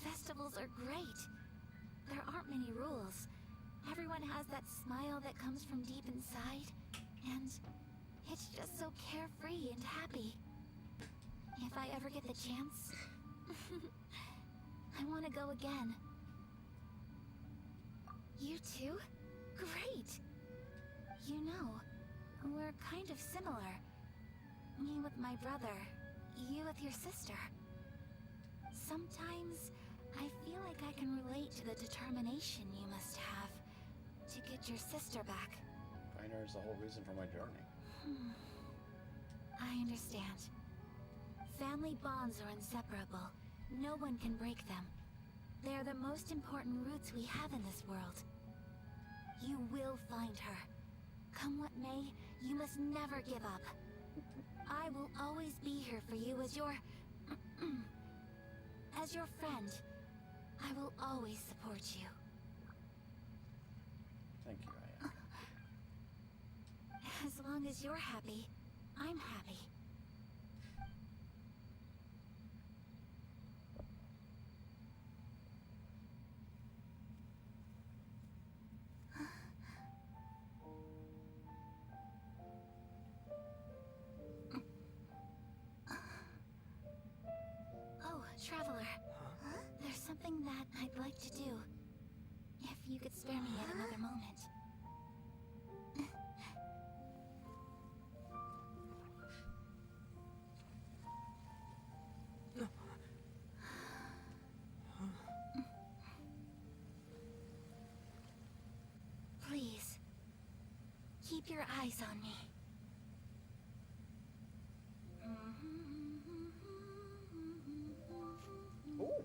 Festivals are great. There aren't many rules. Everyone has that smile that comes from deep inside. And it's just so carefree and happy. If I ever get the chance, I want to go again. You too? Great! You know, we're kind of similar. Me with my brother, you with your sister. Sometimes, I feel like I can relate to the determination you must have to get your sister back. Rainer is the whole reason for my journey. I understand. Family bonds are inseparable. No one can break them. They are the most important roots we have in this world. You will find her. Come what may, you must never give up. I will always be here for you as your... as your friend. I will always support you. Thank you, Ayaka. As long as you're happy, I'm happy. Oh, Traveler. There's something that I'd like to do. If you could spare me yet another moment. Please, keep your eyes on me. Ooh.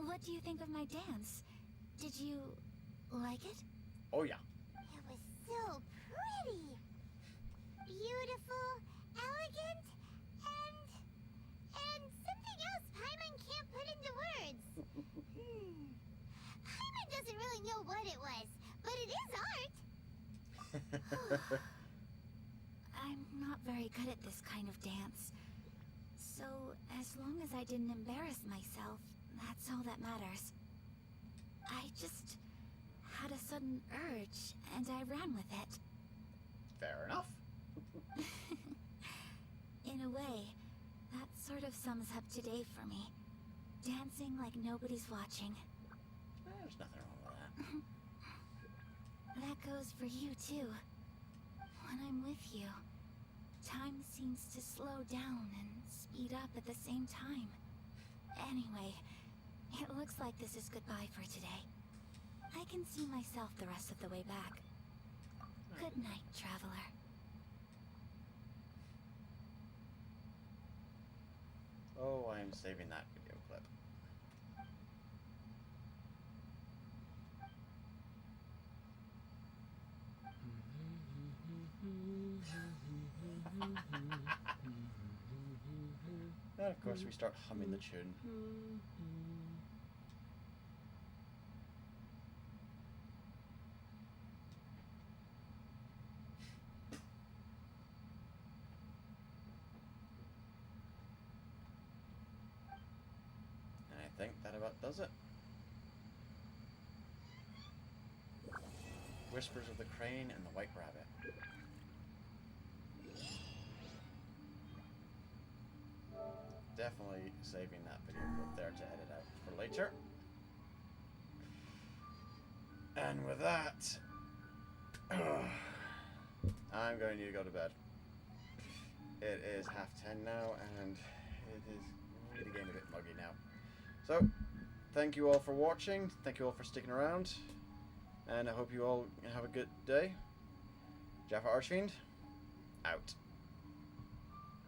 What do you think of my dance? Did you like it? Oh yeah. It was so pretty. Beautiful, elegant, and something else Paimon can't put into words. Paimon doesn't really know what it was, but it is art. I'm not very good at this kind of dance. So, as long as I didn't embarrass myself, that's all that matters. I just had a sudden urge, and I ran with it. Fair enough. In a way, that sort of sums up today for me. Dancing like nobody's watching. There's nothing wrong with that. That goes for you, too. When I'm with you, time seems to slow down and speed up at the same time. Anyway, it looks like this is goodbye for today. can see myself the rest of the way back. Good night, traveler. Oh, I am saving that video clip. And of course we start humming the tune. And I think that about does it. Whispers of the Crane and the White Rabbit. Definitely saving that video clip there to edit out for later. And with that, I'm going to need to go to bed. It is 10:30 now, and it is really getting a bit muggy now. So, thank you all for watching. Thank you all for sticking around. And I hope you all have a good day. JaffaArchfiend, out.